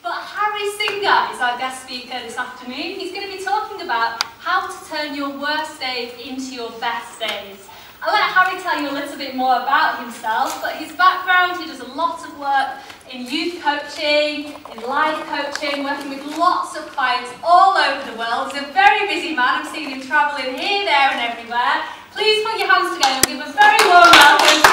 But Harry Singha is our guest speaker this afternoon. He's going to be talking about how to turn your worst days into your best days. I'll let Harry tell you a little bit more about himself, but his background, he does a lot of work in youth coaching, in life coaching, working with lots of clients all over the world. He's a very busy man. I'm seeing him travelling here, there and everywhere. Please put your hands together and give him a very warm welcome.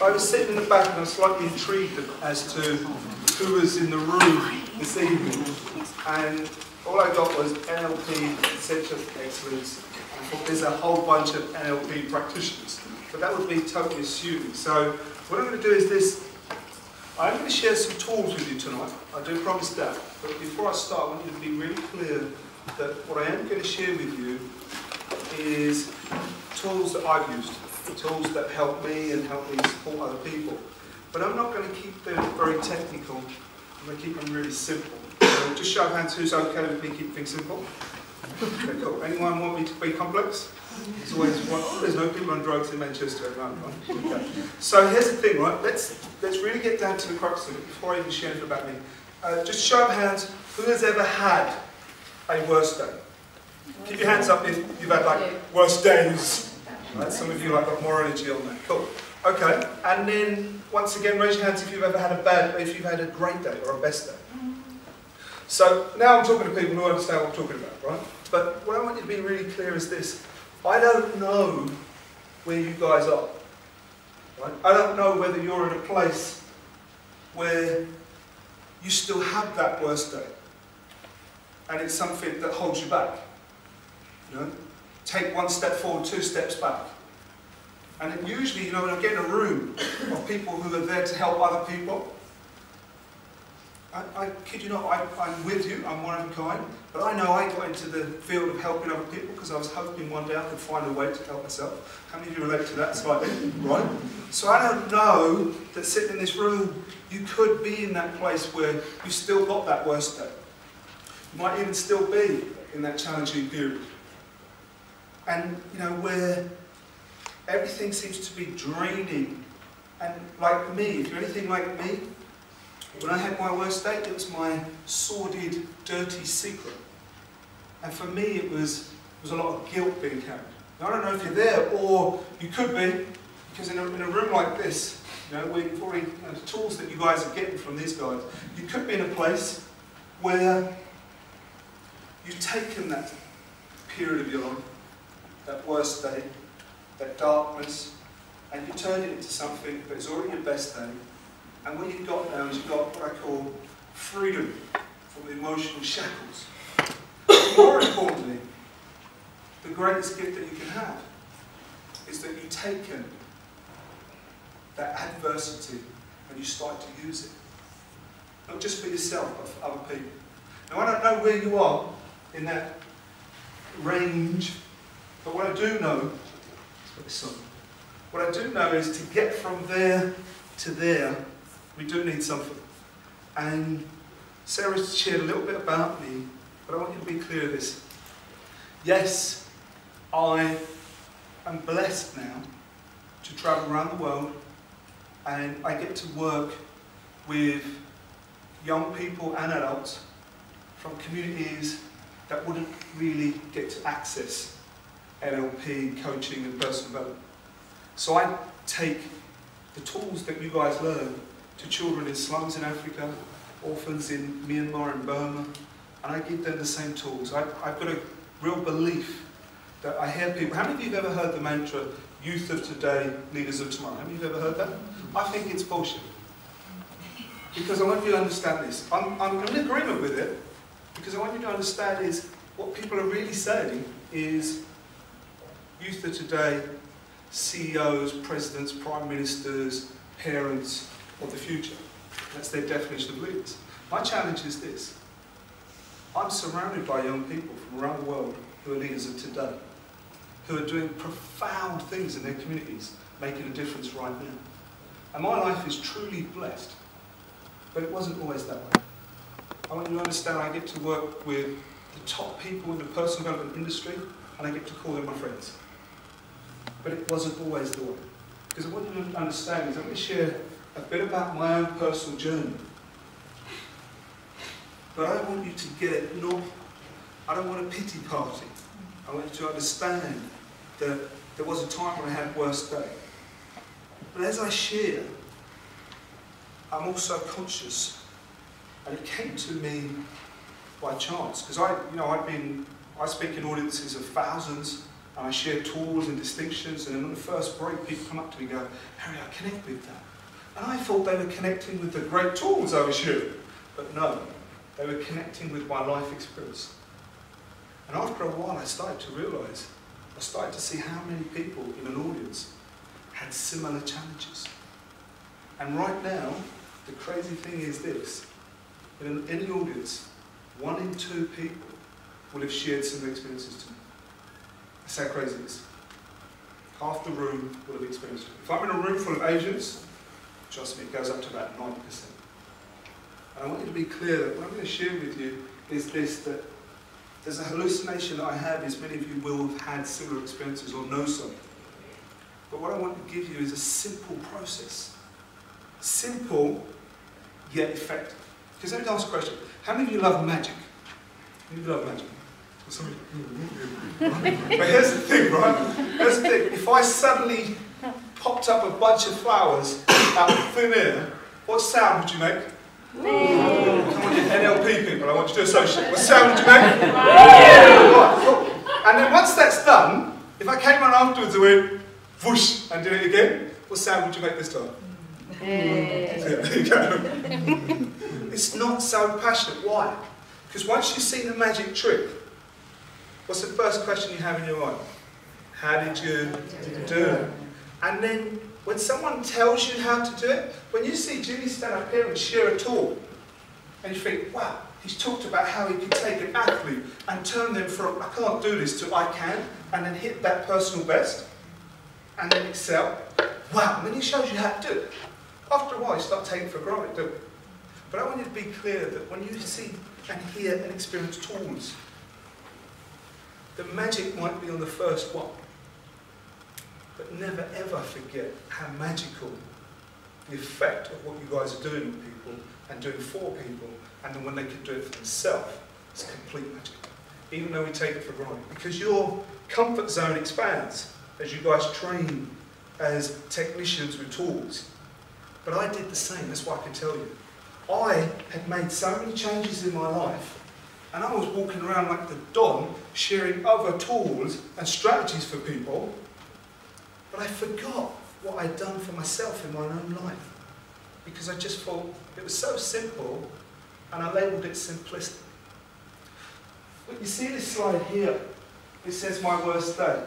I was sitting in the back and I was slightly intrigued as to who was in the room this evening, and all I got was NLP, Essential Excellence. I thought there's a whole bunch of NLP practitioners, but that would be totally assuming. So what I'm going to do is this. I'm going to share some tools with you tonight. I do promise that. But before I start, I want you to be really clear that what I am going to share with you is tools that I've used. Tools that help me and help me support other people. But I'm not going to keep them very technical. I'm going to keep them really simple. So just show of hands who's okay with me keeping things simple. Okay, cool. Anyone want me to be complex? There's always one. Oh, there's no people on drugs in Manchester at the moment. Okay. So here's the thing, right? Let's really get down to the crux of it before I even share anything about me. Just show of hands, who has ever had a worst day? Keep your hands up if you've had like worst days. Right, some of you like got more energy on that. Cool. Okay, and then once again, raise your hands if you've ever had if you've had a great day or a best day. So now I'm talking to people who understand what I'm talking about, right? But what I want you to be really clear is this: I don't know where you guys are. Right? I don't know whether you're in a place where you still have that worst day, and it's something that holds you back. You know? Take one step forward, 2 steps back. And then usually, you know, when I get in a room of people who are there to help other people, I kid you not, I'm with you, I'm one of a kind, but I know I got into the field of helping other people because I was hoping one day I could find a way to help myself. How many of you relate to that slightly, right? So I don't know that sitting in this room, you could be in that place where you still got that worst day. You might even still be in that challenging period. And, you know, where everything seems to be draining. And like me, if you're anything like me, when I had my worst day, it was my sordid, dirty secret. And for me, it was a lot of guilt being carried. Now, I don't know if you're there, or you could be, because in a room like this, you know, where you've already, the tools that you guys are getting from these guys, you could be in a place where you've taken that period of your life, that worst day, that darkness, and you turn it into something that is already your best day. And what you've got now is you've got what I call freedom from the emotional shackles. But more importantly, the greatest gift that you can have is that you've taken that adversity and you start to use it. Not just for yourself, but for other people. Now, I don't know where you are in that range. But what I do know, what I do know is to get from there to there, we do need something. And Sarah's shared a little bit about me, but I want you to be clear of this. Yes, I am blessed now to travel around the world, and I get to work with young people and adults from communities that wouldn't really get to access NLP, coaching and personal development. So I take the tools that you guys learn to children in slums in Africa, orphans in Myanmar and Burma, and I give them the same tools. I've got a real belief that I hear people. How many of you have ever heard the mantra, youth of today, leaders of tomorrow? How many of you have ever heard that? I think it's bullshit. Because I want you to understand this. I'm in agreement with it, because I want you to understand is what people are really saying is youth of today, CEOs, presidents, prime ministers, parents of the future. That's their definition of leaders. My challenge is this. I'm surrounded by young people from around the world who are leaders of today, who are doing profound things in their communities, making a difference right now. And my life is truly blessed, but it wasn't always that way. I want you to understand I get to work with the top people in the personal development industry, and I get to call them my friends. But it wasn't always the way. Because what you don't understand is I'm going to share a bit about my own personal journey. But I want you to get it, I don't want a pity party. I want you to understand that there was a time when I had worst day. But as I share, I'm also conscious, and it came to me by chance, because I speak in audiences of thousands, and I share tools and distinctions, and on the first break, people come up to me and go, Harry, I connect with that. And I thought they were connecting with the great tools I was sharing, but no, they were connecting with my life experience. And after a while, I started to realise, I started to see how many people in an audience had similar challenges. And right now, the crazy thing is this, in any audience, 1 in 2 people will have shared similar experiences to me. That's how crazy it is. Half the room will have experienced it. If I'm in a room full of Asians, trust me, it goes up to about 90%. And I want you to be clear that what I'm going to share with you is this, that there's a hallucination that I have is many of you will have had similar experiences or know something. But what I want to give you is a simple process. Simple, yet effective. Because let me ask a question. How many of you love magic? How many of you love magic? But here's the thing, right? Here's the thing. If I suddenly popped up a bunch of flowers out of thin air, what sound would you make? Come on, you NLP people, I want you to associate. What sound would you make? Right, cool. And then once that's done, if I came around afterwards and went whoosh and did it again, what sound would you make this time? Yeah, there you go. It's not so passionate. Why? Because once you've seen the magic trick, what's the first question you have in your mind? How did you do it? And then when someone tells you how to do it, when you see Jimmy stand up here and share a talk, and you think, wow, he's talked about how he can take an athlete and turn them from, I can't do this, to I can, and then hit that personal best, and then excel. Wow, and then he shows you how to do it. After a while, you start taking it for granted, don't you? But I want you to be clear that when you see and hear and experience tools, the magic might be on the first one. But never ever forget how magical the effect of what you guys are doing with people and doing for people, and then when they can do it for themselves, it's complete magic. Even though we take it for granted. Because your comfort zone expands as you guys train as technicians with tools. But I did the same, that's what I can tell you. I had made so many changes in my life, and I was walking around like the Don, sharing other tools and strategies for people, but I forgot what I'd done for myself in my own life. Because I just thought it was so simple, and I labelled it simplistic. But you see this slide here, it says my worst day.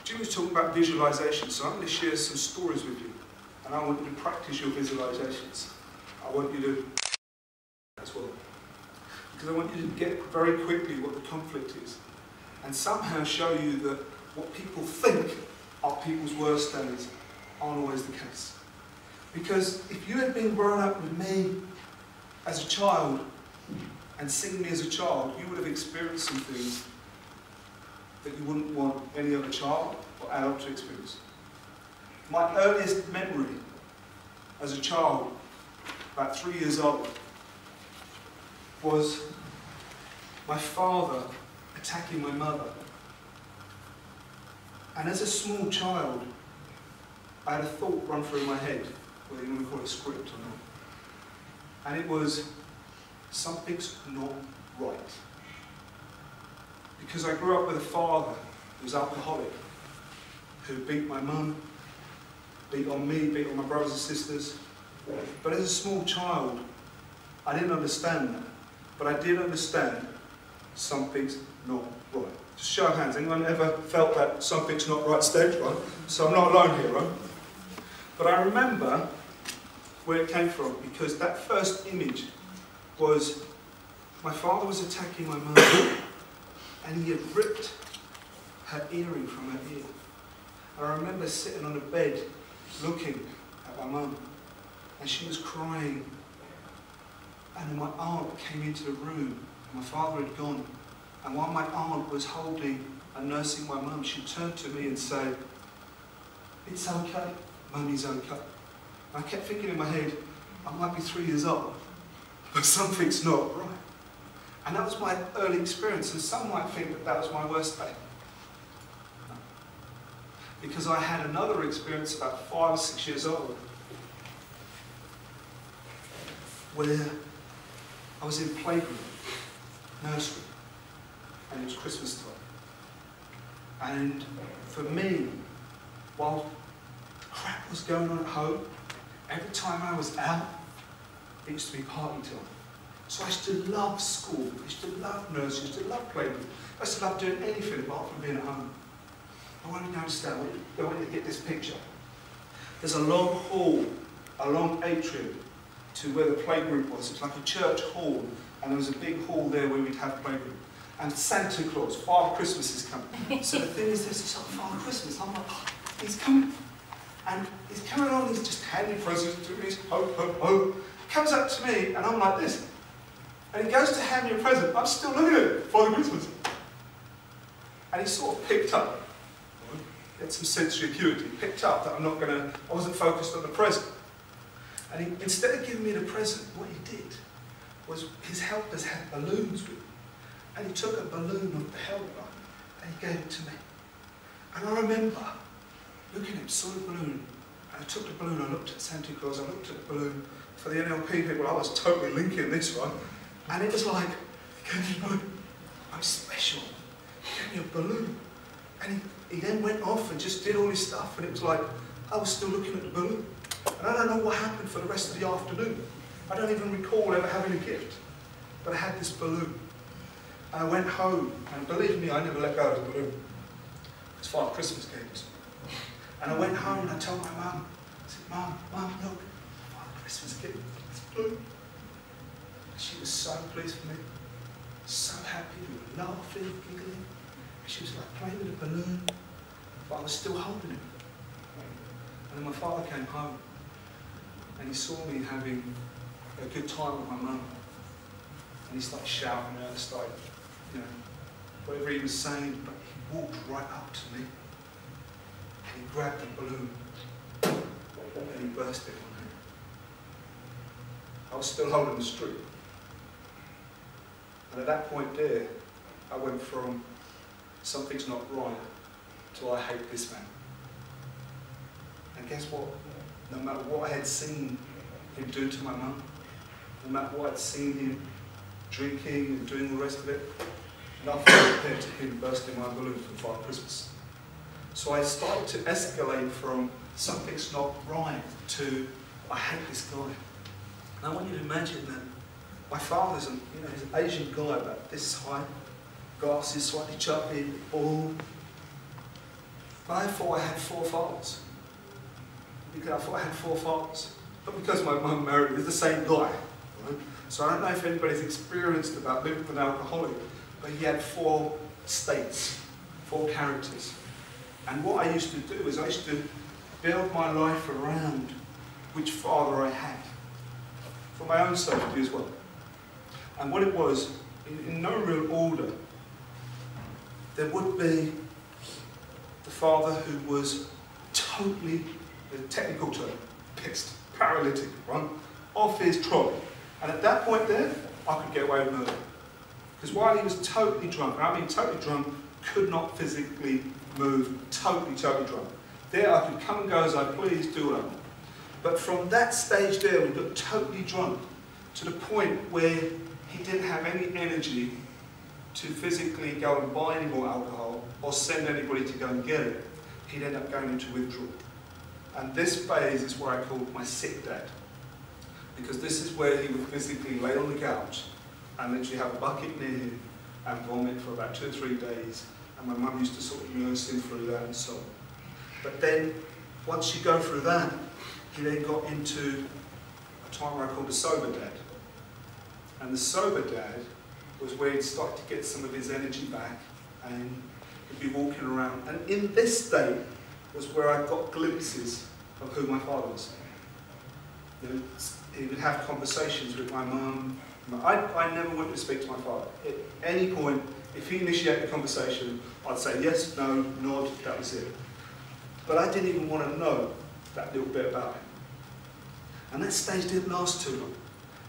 Jim was talking about visualization, so I'm going to share some stories with you. And I want you to practice your visualizations. I want you to as well. Because I want you to get very quickly what the conflict is. And somehow show you that what people think are people's worst days aren't always the case. Because if you had been grown up with me as a child and seen me as a child, you would have experienced some things that you wouldn't want any other child or adult to experience. My earliest memory as a child, about 3 years old, was my father attacking my mother. And as a small child, I had a thought run through my head, whether you want to call it a script or not. And it was, something's not right. Because I grew up with a father who was alcoholic, who beat my mum, beat on me, beat on my brothers and sisters. But as a small child, I didn't understand that. But I did understand something's not right. Just show of hands, anyone ever felt that something's not right stage, right? So I'm not alone here, right? But I remember where it came from, because that first image was my father was attacking my mum, and he had ripped her earring from her ear. And I remember sitting on a bed looking at my mum, and she was crying. And then my aunt came into the room, and my father had gone. And while my aunt was holding and nursing my mum, she'd turn to me and say, "It's okay, Mummy's okay." And I kept thinking in my head, I might be 3 years old, but something's not right. And that was my early experience, and some might think that that was my worst day. Because I had another experience about 5 or 6 years old, where I was in playgroup, nursery, and it was Christmas time. And for me, while crap was going on at home, every time I was out, it used to be party time. So I used to love school, I used to love nursery, I used to love playgroup. I used to love doing anything apart from being at home. I want you to understand, I want you to get this picture. There's a long hall, a long atrium to where the playgroup was. It's like a church hall, and there was a big hall there where we'd have playgroup. And Santa Claus, Father Christmas is coming. So the thing is, this like Father Christmas. I'm like, oh, he's coming. And he's coming along, he's just handing presents to me, he's ho, ho, ho. He comes up to me, and I'm like this. And he goes to hand me a present. I'm still looking at it, Father Christmas. And he sort of picked up. Get some sensory acuity, picked up that I wasn't focused on the present. And he, instead of giving me the present, what he did was his helpers had balloons with him. And he took a balloon of the helper and he gave it to me. And I remember looking at him, saw the balloon, and I took the balloon, I looked at Santa Claus, I looked at the balloon. For the NLP people, I was totally linking this one. And it was like, he gave me a balloon. I'm special. He gave me a balloon. And he then went off and just did all his stuff, and it was like, I was still looking at the balloon. And I don't know what happened for the rest of the afternoon. I don't even recall ever having a gift. But I had this balloon. And I went home, and believe me, I never let go of the balloon. It's Father Christmas gave it. And I went home and I told my mum, I said, Mum, look, Father Christmas gave me this balloon. And she was so pleased for me, so happy, we were laughing, giggling. She was like playing with a balloon, but I was still holding it. And then my father came home, and he saw me having a good time with my mum. And he started shouting at her, started, whatever he was saying, but he walked right up to me, and he grabbed the balloon, and he burst it on me. I was still holding the string. And at that point there, I went from something's not right to I hate this man. And guess what? No matter what I had seen him do to my mum, no matter what I'd seen him drinking and doing the rest of it, nothing compared to him bursting my balloon for Father Christmas. So I started to escalate from something's not right to I hate this guy. And I want you to imagine that my father's he's an Asian guy about this high, glasses, slightly chubby, bald. But I thought I had 4 fathers. Because I thought I had 4 fathers. But because my mum married was the same guy. Right? So I don't know if anybody's experienced about living with an alcoholic, but he had 4 states, 4 characters. And what I used to do is I used to build my life around which father I had, for my own safety as well. And what it was, in no real order, there would be the father who was totally, the technical term, pissed, paralytic, right, off his trolley. And at that point there, I could get away with murder. Because while he was totally drunk, and I mean totally drunk, could not physically move, totally drunk. There I could come and go as I please, do what I want. But from that stage there, we got totally drunk to the point where he didn't have any energy to physically go and buy any more alcohol or send anybody to go and get it. He'd end up going into withdrawal. And this phase is what I call my sick dad. Because this is where he would physically lay on the couch and literally have a bucket near him and vomit for about 2 or 3 days. And my mum used to sort of nurse him through that and so on. But then, once you go through that, he then got into a time where I called a sober dad. And the sober dad was where he'd start to get some of his energy back and he'd be walking around. And in this state was where I got glimpses of who my father was. He would have conversations with my mum. I never wanted to speak to my father. At any point, if he initiated a conversation, I'd say yes, no, nod, that was it. But I didn't even want to know that little bit about him. And that stage didn't last too long.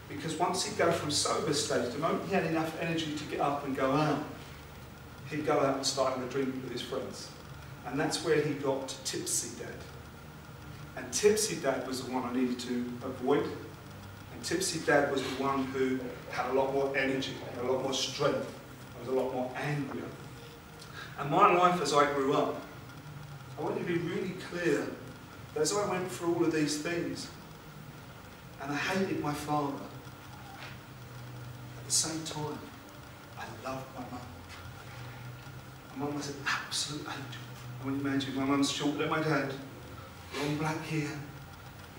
Because once he'd go from sober stage, the moment he had enough energy to get up and go out, he'd go out and start having a drink with his friends. And that's where he got to Tipsy Dad. And Tipsy Dad was the one I needed to avoid. And Tipsy Dad was the one who had a lot more energy, had a lot more strength, was a lot more angrier. And my life as I grew up, I want to be really clear that as I went through all of these things, and I hated my father, at the same time, I loved my mum. My mum was an absolute angel. I want you to imagine, my mum's shorter than my dad, long black hair,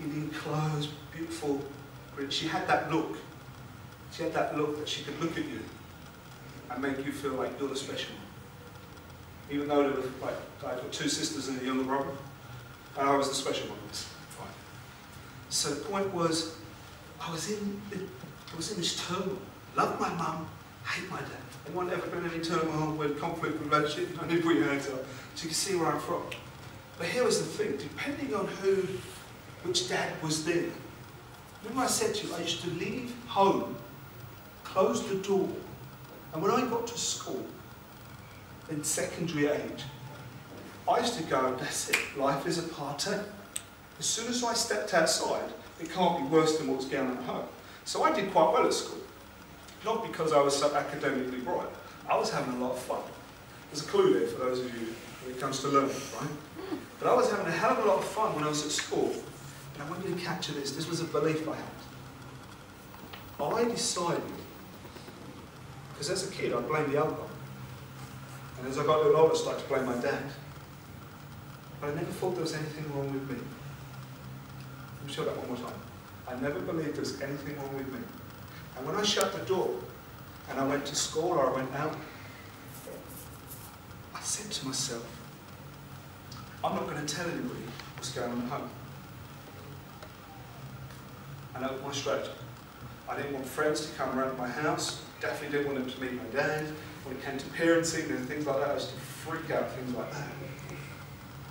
Indian clothes, beautiful. She had that look. She had that look that she could look at you and make you feel like you're the special one. Even though there were, like, I've got two sisters and a younger brother, and I was the special one. Fine. So the point was, I was in this turmoil. Loved my mum, hate my dad. Anyone ever been in any turmoil with conflict with relationship? I knew put your hands up, so you can see where I'm from. But here was the thing, depending on which dad was there. Remember I said to you, I used to leave home, close the door, and when I got to school, in secondary age, I used to go, that's it, life is a party. As soon as I stepped outside, it can't be worse than what was going on at home. So I did quite well at school. Not because I was so academically bright. I was having a lot of fun. There's a clue there for those of you when it comes to learning, right? But I was having a hell of a lot of fun when I was at school. And I want you to capture this. This was a belief I had. I decided, because as a kid I blamed the alcohol. And as I got a little older I started to blame my dad. But I never thought there was anything wrong with me. Let me show that one more time. I never believed there was anything wrong with me. And when I shut the door, and I went to school or I went out, I said to myself, I'm not going to tell anybody what's going on at home. And that was my strategy. I didn't want friends to come around my house, definitely didn't want them to meet my dad. When it came to parenting and things like that, I used to freak out, things like that.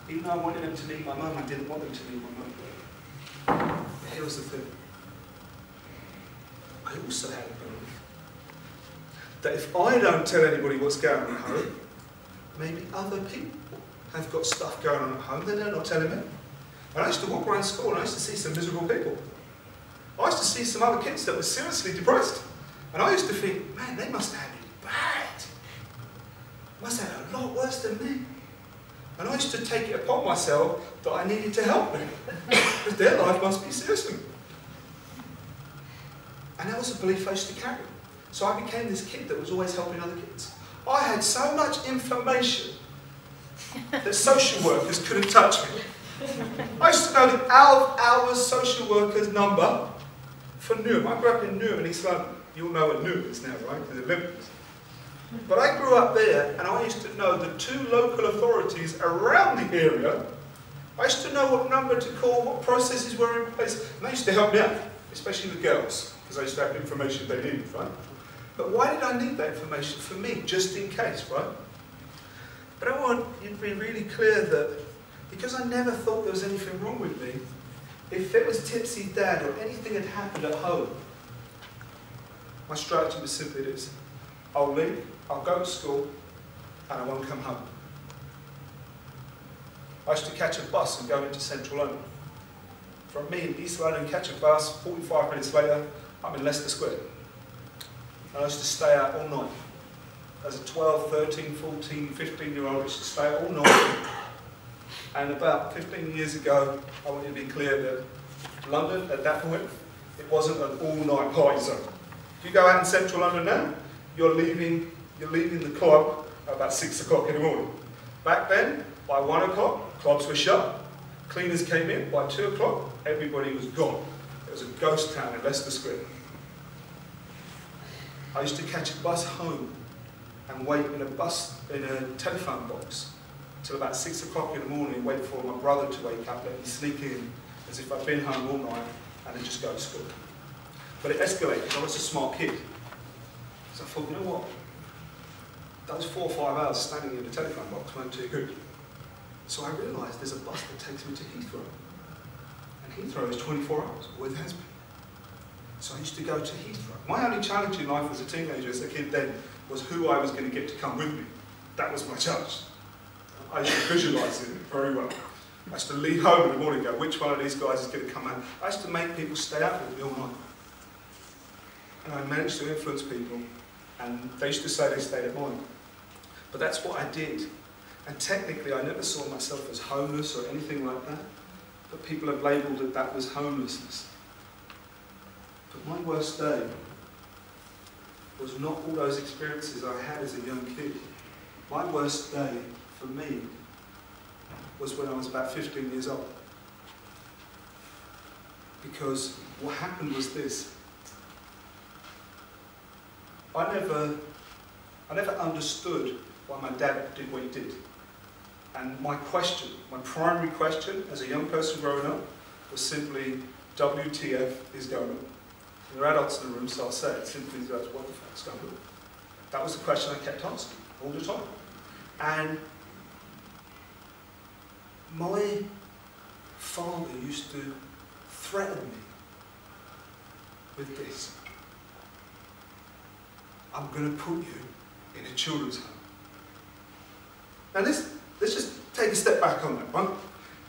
Even though I wanted them to meet my mum, I didn't want them to meet my mum. But here was the thing. I also had a belief that if I don't tell anybody what's going on at home, maybe other people have got stuff going on at home, they're not telling me. And I used to walk around school and I used to see some miserable people. I used to see some other kids that were seriously depressed. And I used to think, man, they must have it bad. Must have it a lot worse than me. And I used to take it upon myself that I needed to help them. Because their life must be seriously. And that was a belief I used to carry. So I became this kid that was always helping other kids. I had so much information that social workers couldn't touch me. I used to know the hour's social worker's number for Newham. I grew up in Newham in East London. You all know what Newham is now, right? Because of Olympics. But I grew up there and I used to know the two local authorities around the area. I used to know what number to call, what processes were in place. And they used to help me out, especially the girls, because I used to have information they needed, right? But why did I need that information? For me, just in case, right? But I want you to be really clear that because I never thought there was anything wrong with me, if it was Tipsy Dad or anything had happened at home, my strategy was simply this. I'll leave, I'll go to school, and I won't come home. I used to catch a bus and go into central London. From me in East London, catch a bus, 45 minutes later, I'm in Leicester Square. And I used to stay out all night. As a 12, 13, 14, 15-year-old, I used to stay out all night. And about 15 years ago, I want you to be clear that London, at that point, it wasn't an all-night party zone. If you go out in central London now, you're leaving the club at about 6 o'clock in the morning. Back then, by 1 o'clock, clubs were shut. Cleaners came in, by 2 o'clock, everybody was gone. It was a ghost town in Leicester Square. I used to catch a bus home and wait in a telephone box till about 6 o'clock in the morning, wait for my brother to wake up, let me sneak in as if I'd been home all night, and then just go to school. But it escalated. I was a smart kid. So I thought, you know what? Those 4 or 5 hours standing in the telephone box weren't too good. So I realised there's a bus that takes me to Heathrow. And Heathrow is 24 hours, always has been. So I used to go to Heathrow. My only challenge in life as a teenager, as a kid then, was who I was going to get to come with me. That was my challenge. I used to visualise it very well. I used to leave home in the morning and go, which one of these guys is going to come out? I used to make people stay out with me all night. And I managed to influence people, and they used to say they stayed at mine. But that's what I did. And technically, I never saw myself as homeless or anything like that. But people have labelled it that was homelessness. But my worst day was not all those experiences I had as a young kid. My worst day, for me, was when I was about 15 years old. Because what happened was this. I never understood why my dad did what he did. And my primary question as a young person growing up was simply, WTF is going on? And there are adults in the room, so I'll say it simply as, what the fuck's going on? That was the question I kept asking all the time. And my father used to threaten me with this. I'm going to put you in a children's home. Now let's just take a step back on that one.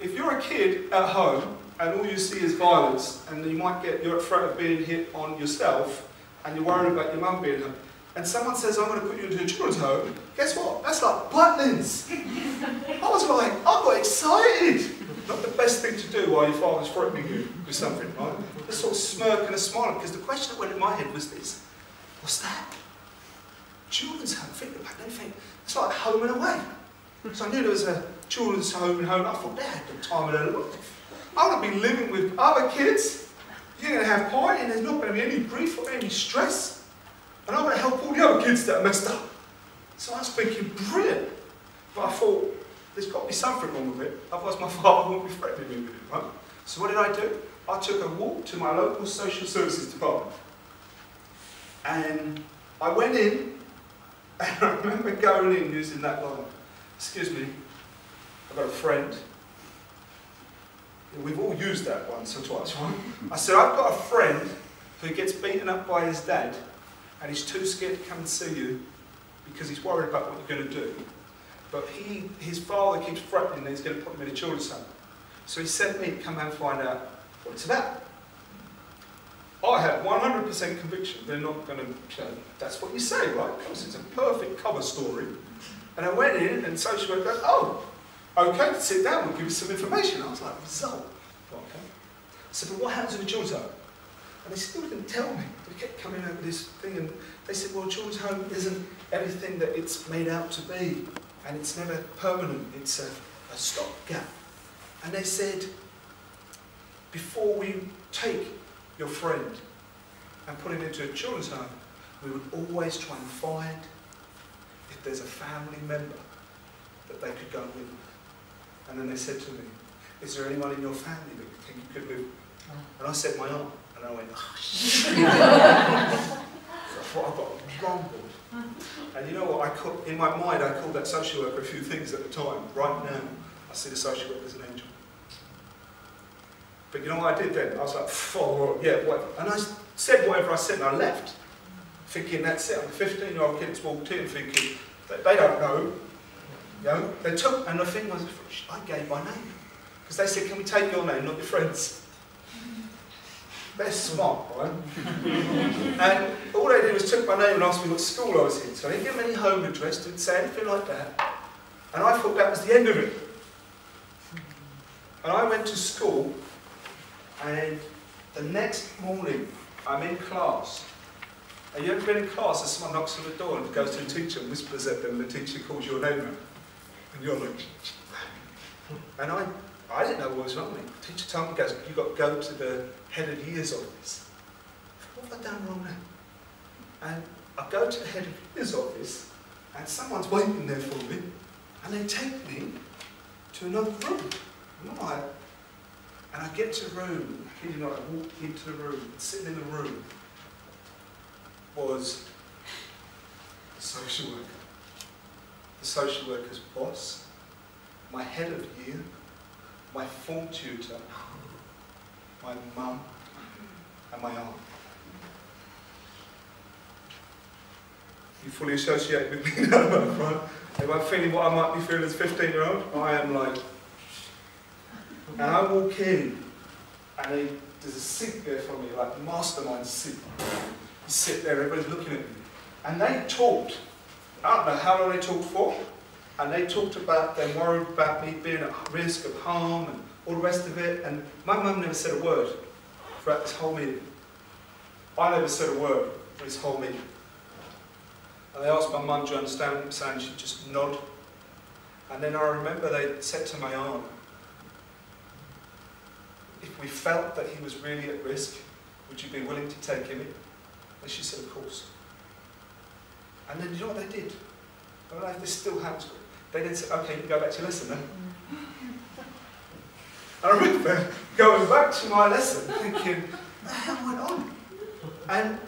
If you're a kid at home and all you see is violence, and you're at threat of being hit on yourself, and you're worried about your mum being hurt, and someone says, I'm going to put you into a children's home, guess what? That's like buttons. I was like, I got excited. Not the best thing to do while your father's threatening you with something, right? Just sort of smirk and a smile, because the question that went in my head was this: what's that? Children's home. Think about it. Think it's like home and away. So I knew there was a children's home and home. I thought, they had the time of their life. I'm going to be living with other kids. You're going to have partying. There's not going to be any grief or any stress. And I'm going to help all the other kids that are messed up. So I was thinking, brilliant. But I thought, there's got to be something wrong with it. Otherwise my father wouldn't be threatening me with it, right? So what did I do? I took a walk to my local social services department. And I went in, and I remember going in using that line. Excuse me, I've got a friend. We've all used that once or twice, right? I said, I've got a friend who gets beaten up by his dad, and he's too scared to come and see you because he's worried about what you're going to do. But his father keeps threatening that he's going to put him in a children's home. So he sent me to come and find out what it's about. I had 100% conviction they're not going to, that's what you say, right? Because it's a perfect cover story. And I went in, and social worker goes, oh, okay, sit down, we'll give you some information. I was like, result. Okay. I said, but what happens in a children's home? And they still didn't tell me. They kept coming over this thing, and they said, well, a children's home isn't everything that it's made out to be, and it's never permanent, it's a stopgap. And they said, before we take your friend and put him into a children's home, we would always try and find if there's a family member that they could go with. And then they said to me, is there anyone in your family that you think you could live with? And I said, my aunt. And I went, oh, shit. So I thought, I've got rumbled. And you know what, in my mind, I called that social worker a few things at the time. Right now, I see the social worker as an angel. But you know what I did then? I was like, oh, yeah, whatever. And I said whatever I said, and I left. Thinking, that's it. I'm a 15-year-old kid that's walked in thinking, that they don't know. You know, they took, and the thing was, I gave my name. Because they said, can we take your name, not your friends? They're smart, right? And all they did was took my name and asked me what school I was in. So I didn't give them any home address, didn't say anything like that. And I thought that was the end of it. And I went to school, and the next morning, I'm in class. Have you ever been in class and someone knocks on the door and goes to the teacher and whispers at them, and the teacher calls your name out? And you're like, and I didn't know what was wrong with me. The teacher told me, goes, you've got to go to the head of year's office. What have I done wrong now? And I go to the head of year's office, and someone's waiting there for me, and they take me to another room. And I get to the room, I kid you not, I walk into the room, and sitting in the room was the social worker. The social worker's boss, my head of year, my form tutor, my mum, and my aunt. You fully associate with me now, right? If I'm feeling what I might be feeling as a 15-year-old, I am like... And I walk in, and there's a seat there for me, like mastermind seat. You sit there, everybody's looking at me. And they talked, I don't know how long they talked for, and they talked about them worried about me being at risk of harm and all the rest of it, and my mum never said a word throughout this whole meeting. I never said a word for this whole meeting. And they asked my mum, do you understand what I'm saying? She just nodded. And then I remember they said to my aunt, if we felt that he was really at risk, would you be willing to take him in? And she said, of course. And then you know what they did? I don't know if this still happens. They then said, okay, you can go back to your lesson then. I remember going back to my lesson thinking, what the hell went on? And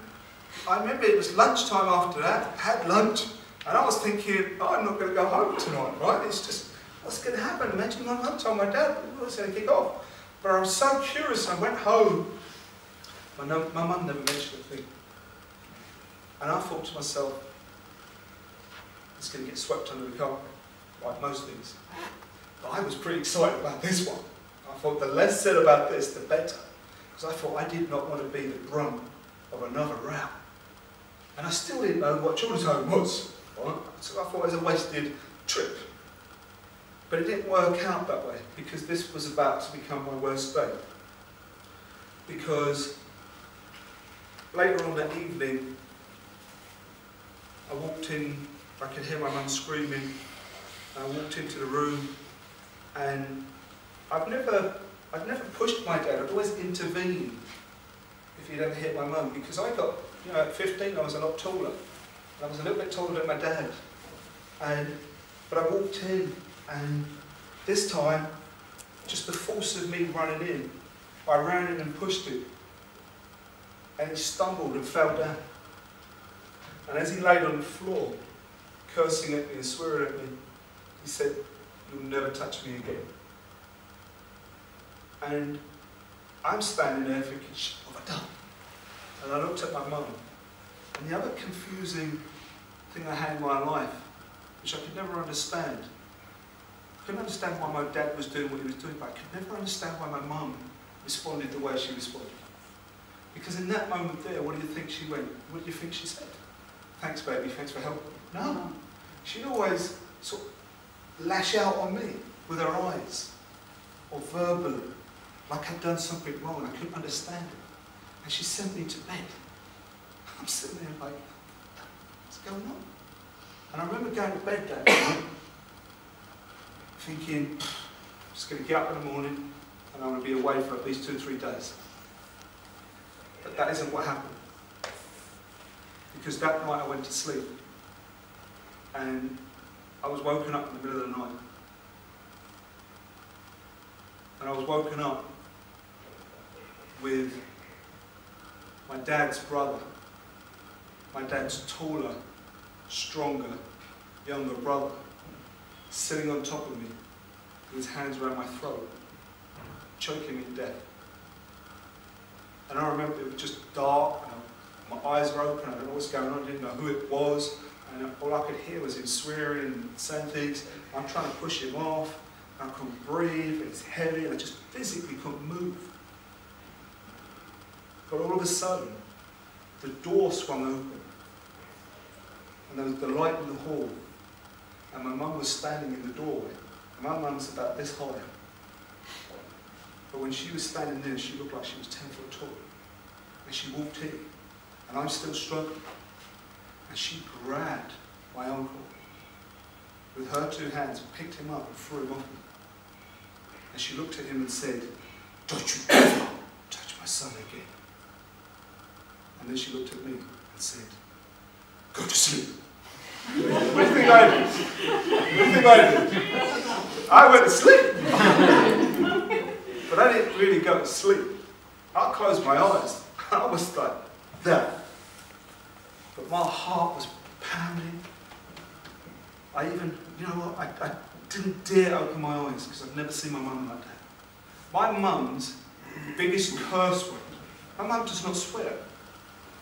I remember it was lunchtime after that, had lunch, and I was thinking, oh, I'm not going to go home tonight, right? It's just, what's going to happen? Imagine I'm home, told my dad, what's going to kick off? But I was so curious, I went home. My mum never mentioned a thing. And I thought to myself, it's going to get swept under the carpet, like most things. But I was pretty excited about this one. I thought the less said about this, the better. Because I thought I did not want to be the brunt of another row. And I still didn't know what children's home was. Right? So I thought it was a wasted trip. But it didn't work out that way, because this was about to become my worst day. Because later on that evening, I walked in, I could hear my mum screaming, and I walked into the room, and I've never pushed my dad, I've always intervened if he'd ever hit my mum, because I got, you know, at 15 I was a lot taller, and I was a little bit taller than my dad, but I walked in, and this time, just the force of me running in, I ran in and pushed him, and he stumbled and fell down. And as he laid on the floor, cursing at me and swearing at me, he said, "You'll never touch me again." And I'm standing there thinking, what have I done? And I looked at my mum. And the other confusing thing I had in my life, which I could never understand, I couldn't understand why my dad was doing what he was doing, but I could never understand why my mum responded the way she responded. Because in that moment there, what do you think she went? What do you think she said? "Thanks, baby, thanks for helping." No. She'd always sort of lash out on me with her eyes, or verbally, like I'd done something wrong and I couldn't understand it. And she sent me to bed. I'm sitting there like, what's going on? And I remember going to bed that night, thinking, I'm just going to get up in the morning and I'm going to be away for at least 2 or 3 days. But that isn't what happened. Because that night I went to sleep and I was woken up in the middle of the night. And I was woken up with my dad's brother, my dad's taller, stronger, younger brother, sitting on top of me with his hands around my throat, choking me to death. And I remember it was just dark, and my eyes were open, I didn't know what's going on, I didn't know who it was, and all I could hear was him swearing and saying things. I'm trying to push him off, and I couldn't breathe, and it's heavy, and I just physically couldn't move. But all of a sudden, the door swung open, and there was the light in the hall, and my mum was standing in the doorway. And my mum's about this high. But when she was standing there, she looked like she was 10 foot tall. And she walked in, and I'm still struggling. And she grabbed my uncle with her 2 hands, picked him up and threw him off me. And she looked at him and said, "Don't you ever touch my son again." And then she looked at me and said, "Go to sleep." What do you think I did? What do you think I did? I went to sleep. But But I didn't really go to sleep. I closed my eyes. I was like that. But my heart was pounding. I even, you know what, I didn't dare open my eyes because I've never seen my mum like that. My mum's biggest curse word. My mum does not swear.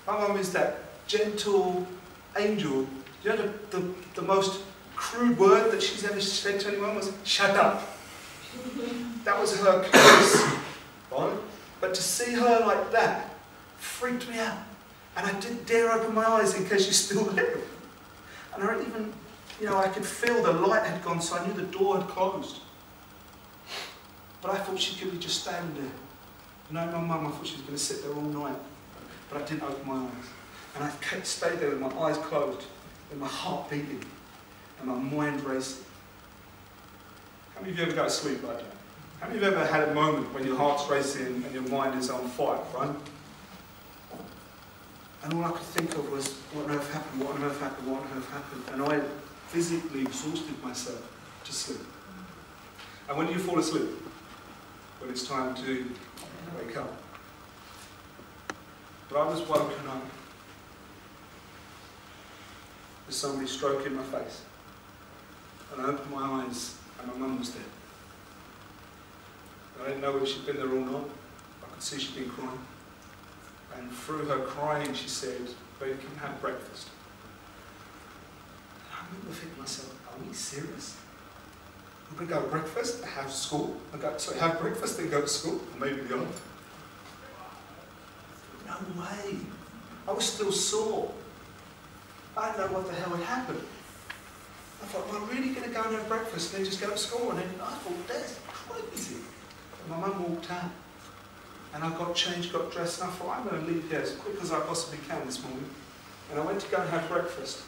My mum is that gentle angel. You know the most crude word that she's ever said to anyone was, shut up. That was her curse, right? But to see her like that freaked me out. And I didn't dare open my eyes in case she's still there. And I even, you know, I could feel the light had gone, so I knew the door had closed. But I thought she could be just standing there. You know, my mum, I thought she was going to sit there all night. But I didn't open my eyes. And I stayed there with my eyes closed, with my heart beating, and my mind racing. How many of you ever go to sleep like that? How many of you ever had a moment when your heart's racing and your mind is on fire, right? And all I could think of was, what on earth happened, what on earth happened, what on earth happened? And I physically exhausted myself to sleep. And when do you fall asleep? When it's time to wake up. But I was woken up with somebody stroking my face. And I opened my eyes and my mum was there. I didn't know whether she'd been there all night. I could see she'd been crying. And through her crying, she said, "Baby, can you have breakfast?" And I remember thinking to myself, are we serious? We're going to go to breakfast, have school, have breakfast, then go to school, or maybe the other. No way. I was still sore. I didn't know what the hell had happened. I thought, am I really going to go and have breakfast and then just go to school? And then I thought, that's crazy. And my mum walked out. And I got changed, got dressed, and I thought, I'm going to leave here as quick as I possibly can this morning. And I went to go and have breakfast.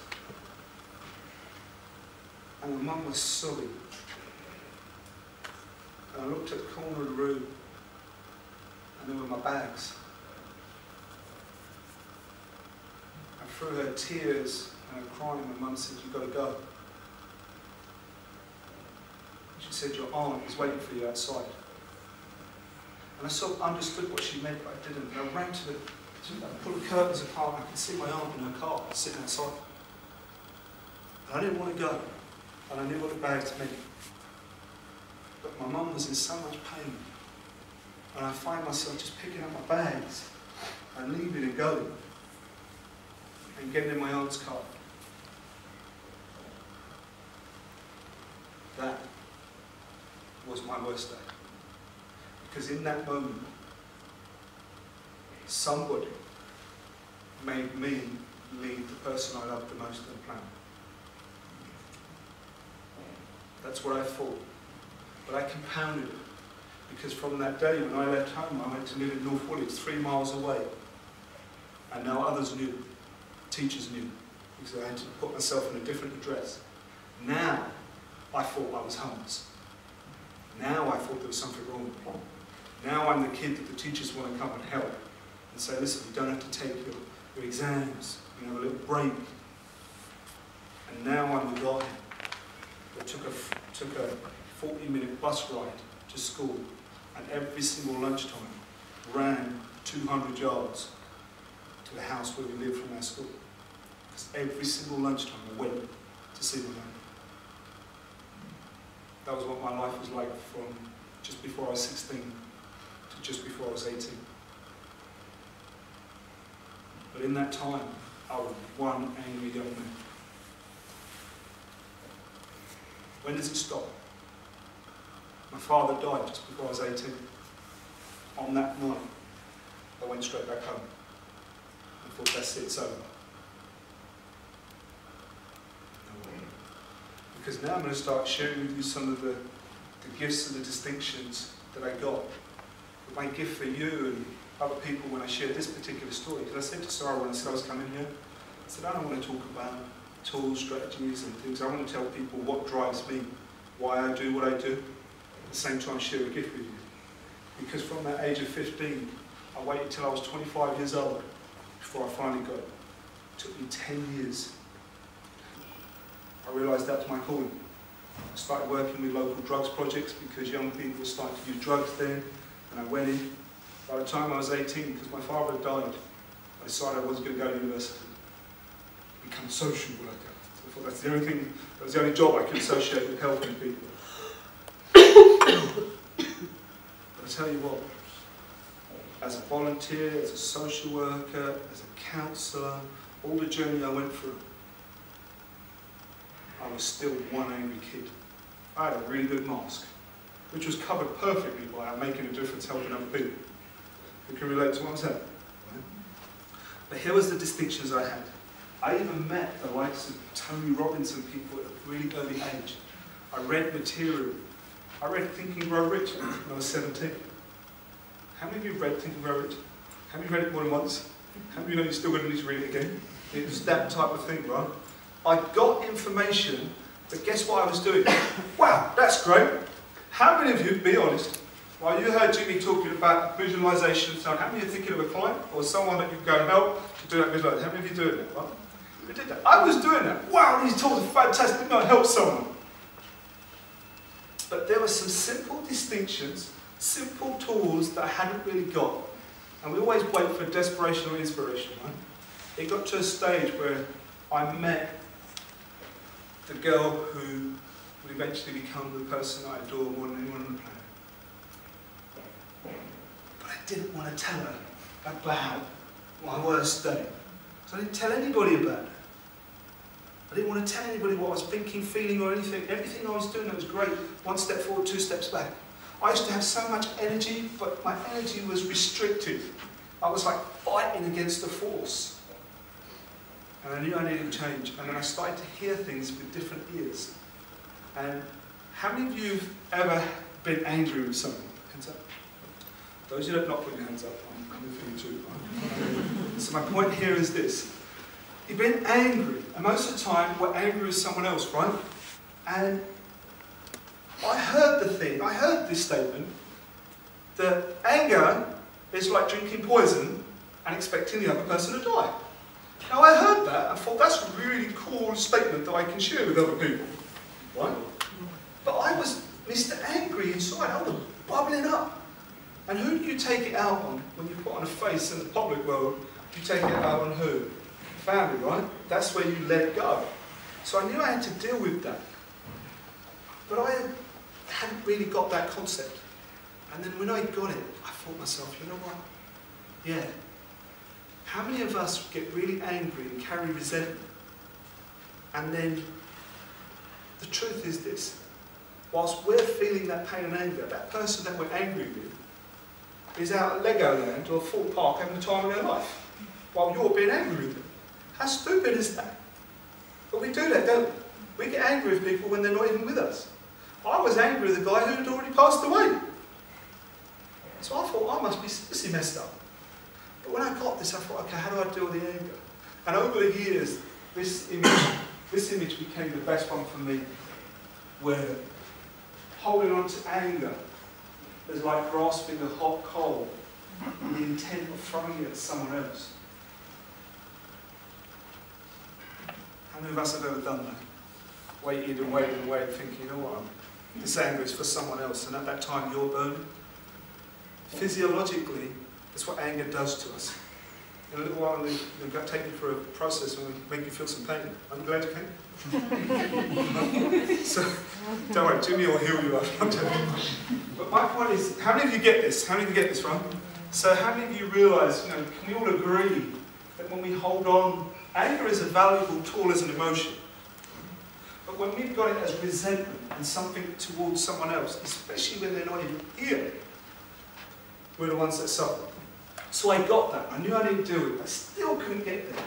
And my mum was sobbing. And I looked at the corner of the room, and there were my bags. And through her tears and her crying, my mum said, "You've got to go." She said, "Your aunt is waiting for you outside." And I sort of understood what she meant, but I didn't. And I ran to I pulled the curtains apart, and I could see my aunt in her car, sitting outside. And I didn't want to go, and I knew what the bags meant. But my mum was in so much pain. And I find myself just picking up my bags, and leaving and going, and getting in my aunt's car. That was my worst day. Because in that moment, somebody made me leave the person I loved the most on the planet. That's what I thought. But I compounded it. Because from that day when I left home, I went to live in North Woolwich, 3 miles away. And now others knew. Teachers knew. Because I had to put myself in a different address. Now, I thought I was homeless. Now I thought there was something wrong with me. Now I'm the kid that the teachers want to come and help and say, listen, you don't have to take your exams, you have a little break. And now I'm the guy that took a 40-minute bus ride to school, and every single lunchtime ran 200 yards to the house where we lived from our school. Because every single lunchtime I went to see my mum. That was what my life was like from just before I was 16 to just before I was 18. But in that time, I was one angry young man. When does it stop? My father died just before I was 18. On that night, I went straight back home. I thought, that's it, it's over. Because now I'm going to start sharing with you some of the gifts and the distinctions that I got. But my gift for you and other people when I share this particular story, because I said to Sarah when I said I was coming here, I said, I don't want to talk about tools, strategies and things. I want to tell people what drives me, why I do what I do, at the same time share a gift with you. Because from that age of 15, I waited till I was 25 years old before I finally got it. It took me 10 years. I realised that was my calling. I started working with local drugs projects because young people were starting to use drugs then. And I went in. By the time I was 18, because my father had died, I decided I wasn't going to go to university. Become a social worker. So I thought that's the only thing, that was the only job I could associate with helping people. But I tell you what, as a volunteer, as a social worker, as a counsellor, all the journey I went through, I was still one angry kid. I had a really good mask, which was covered perfectly by making a difference, helping other people. Who can relate to what I'm saying? Right? But here was the distinctions I had. I even met the likes of Tony Robbins and people at a really early age. I read material. I read Think and Grow Rich when I was 17. How many of you have read Think and Grow Rich? How many read it more than once? How many of you know you're still going to need to read it again? It was that type of thing, right? I got information, but guess what I was doing? Wow, that's great. How many of you, be honest, while you heard Jimmy talking about visualization, so how many of you are thinking of a client or someone that you can go and help to do that visualization? How many of you doing that? Right? You did that. I was doing that. Wow, these tools are fantastic. Didn't I help someone? But there were some simple distinctions, simple tools that I hadn't really got. And we always wait for desperation or inspiration, right? It got to a stage where I met the girl who would eventually become the person I adore more than anyone on the planet. But I didn't want to tell her about my worst day. So I didn't tell anybody about it. I didn't want to tell anybody what I was thinking, feeling or anything. Everything I was doing, that was great. One step forward, two steps back. I used to have so much energy, but my energy was restricted. I was like fighting against the force. And I knew I needed to change. And then I started to hear things with different ears. And how many of you have ever been angry with someone? Hands up. Those of you that not putting your hands up, I'm coming for you too. So my point here is this. You've been angry, and most of the time we're angry with someone else, right? And I heard this statement, that anger is like drinking poison and expecting the other person to die. Now I heard that and thought that's a really cool statement that I can share with other people, right? But I was Mr. Angry inside, I was bubbling up. And who do you take it out on when you put on a face in the public world? You take it out on who? Family, right? That's where you let it go. So I knew I had to deal with that. But I hadn't really got that concept. And then when I got it, I thought to myself, you know what? Yeah. How many of us get really angry and carry resentment? And then the truth is this. Whilst we're feeling that pain and anger, that person that we're angry with is out at Legoland or Fort Park having the time of their life while you're being angry with them. How stupid is that? But we do that, don't we? We get angry with people when they're not even with us. I was angry with a guy who had already passed away. So I thought, I must be seriously messed up. But when I got this, I thought, okay, how do I deal with the anger? And over the years, this image became the best one for me, where holding on to anger is like grasping a hot coal with the intent of throwing it at someone else. How many of us have ever done that? Waited and waited and waited, thinking, you know what, this anger is for someone else, and at that time you're burning. Physiologically, that's what anger does to us. In a little while, we're going to take you through a process and we'll make you feel some pain. Are you glad you came? So, don't worry, Jimmy will heal you up. But my point is, how many of you get this? How many of you get this, right? So how many of you realise, can we all agree that when we hold on, anger is a valuable tool as an emotion. But when we've got it as resentment and something towards someone else, especially when they're not even here, we're the ones that suffer. So I got that. I knew I didn't do it. I still couldn't get there.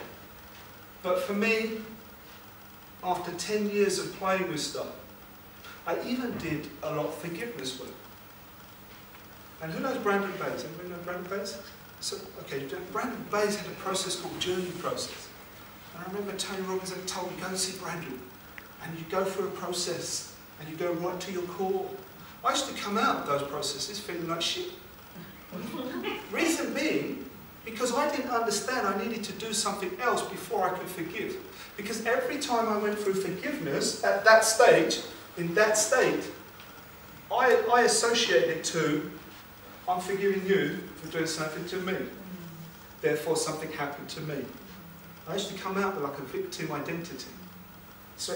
But for me, after 10 years of playing with stuff, I even did a lot of forgiveness work. And who knows Brandon Bayes? Anybody know Brandon Bayes? So, okay, Brandon Bayes had a process called journey process. And I remember Tony Robbins had told me, go and see Brandon. And you go through a process, and you go right to your core. I used to come out of those processes feeling like shit. Reason being, because I didn't understand I needed to do something else before I could forgive. Because every time I went through forgiveness at that stage, in that state, I associated it to, I'm forgiving you for doing something to me. Therefore, something happened to me. I used to come out with like a victim identity. So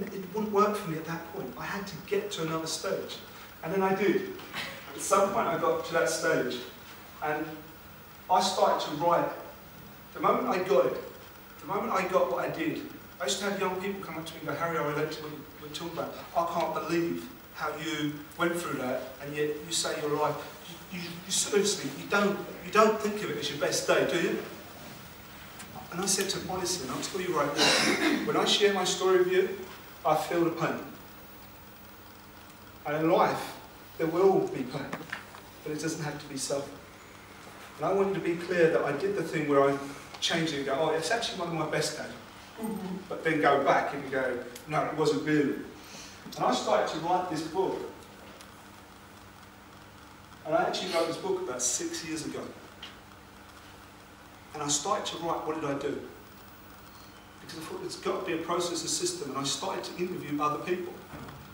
it wouldn't work for me at that point. I had to get to another stage. And then I did. At some point, I got to that stage. And I started to write. The moment I got it, the moment I got what I did, I used to have young people come up to me and go, Harry, I relate to what you're talking about. I can't believe how you went through that, and yet you say you're alive. You seriously, you don't think of it as your best day, do you? And I said to him, honestly, and I'll tell you right now, when I share my story with you, I feel the pain. And in life, there will be pain, but it doesn't have to be so. And I wanted to be clear that I did the thing where I changed it and go, oh, it's actually one of my best days. But then go back and go, no, it wasn't really. And I started to write this book. And I actually wrote this book about 6 years ago. And I started to write, what did I do? Because I thought it's got to be a process, a system. And I started to interview other people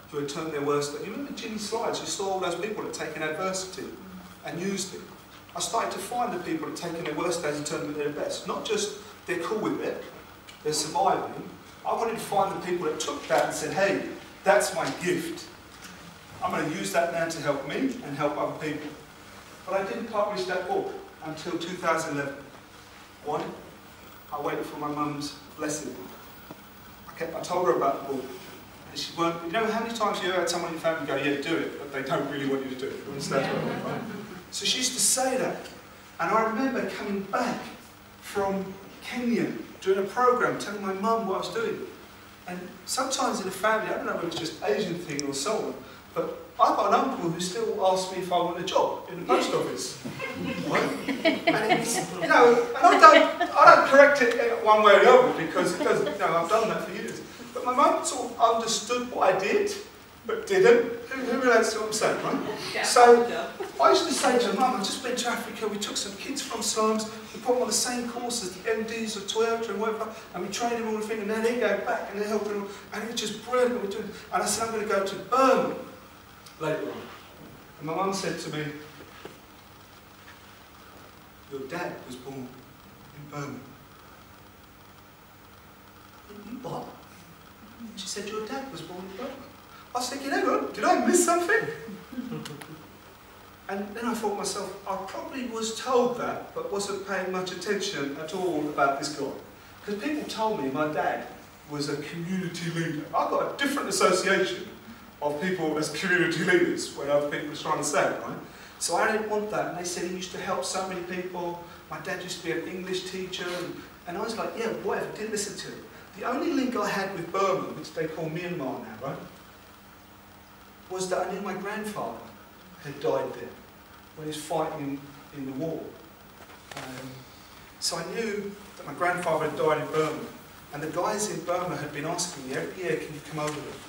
who had turned their worst day. You remember Jimmy's slides? You saw all those people that had taken adversity and used it. I started to find the people that had taken their worst days and turned them into their best. Not just they're cool with it, they're surviving. I wanted to find the people that took that and said, hey, that's my gift. I'm going to use that now to help me and help other people. But I didn't publish that book until 2011. Why? I waited for my mum's blessing. I told her about the book. And she weren't, you know how many times you had someone in your family go, yeah, do it, but they don't really want you to do it. You understand what I mean, right? So she used to say that. And I remember coming back from Kenya, doing a program, telling my mum what I was doing. And sometimes in a family, I don't know whether it's just Asian thing or so on, but I've got an uncle who still asks me if I want a job in the post office. Right? And it's, you know, and I don't correct it one way or the other because it doesn't, you know, I've done that for years. But my mum sort of understood what I did, but didn't. Who relates to what I'm saying, right? Yeah. So I used to say to her, Mum, I just went to Africa, we took some kids from slums, we put them on the same course as the MDs of Toyota and whatever, and we trained them all the thing, and now they go back and they're helping them, and it's just brilliant what we're doing. And I said, I'm going to go to Burma later on. And my mum said to me, your dad was born in Burma. You what? She said, your dad was born in Burma. I was thinking, hang on, did I miss something? And then I thought to myself, I probably was told that, but wasn't paying much attention at all about this guy. Because people told me my dad was a community leader. I got a different association of people as community leaders when other people were trying to say it, right? So I didn't want that. And they said he used to help so many people. My dad used to be an English teacher. And I was like, yeah, whatever, didn't listen to it. The only link I had with Burma, which they call Myanmar now, right, was that I knew my grandfather had died there when he was fighting in the war. So I knew that my grandfather had died in Burma. And the guys in Burma had been asking me every year, can you come over there?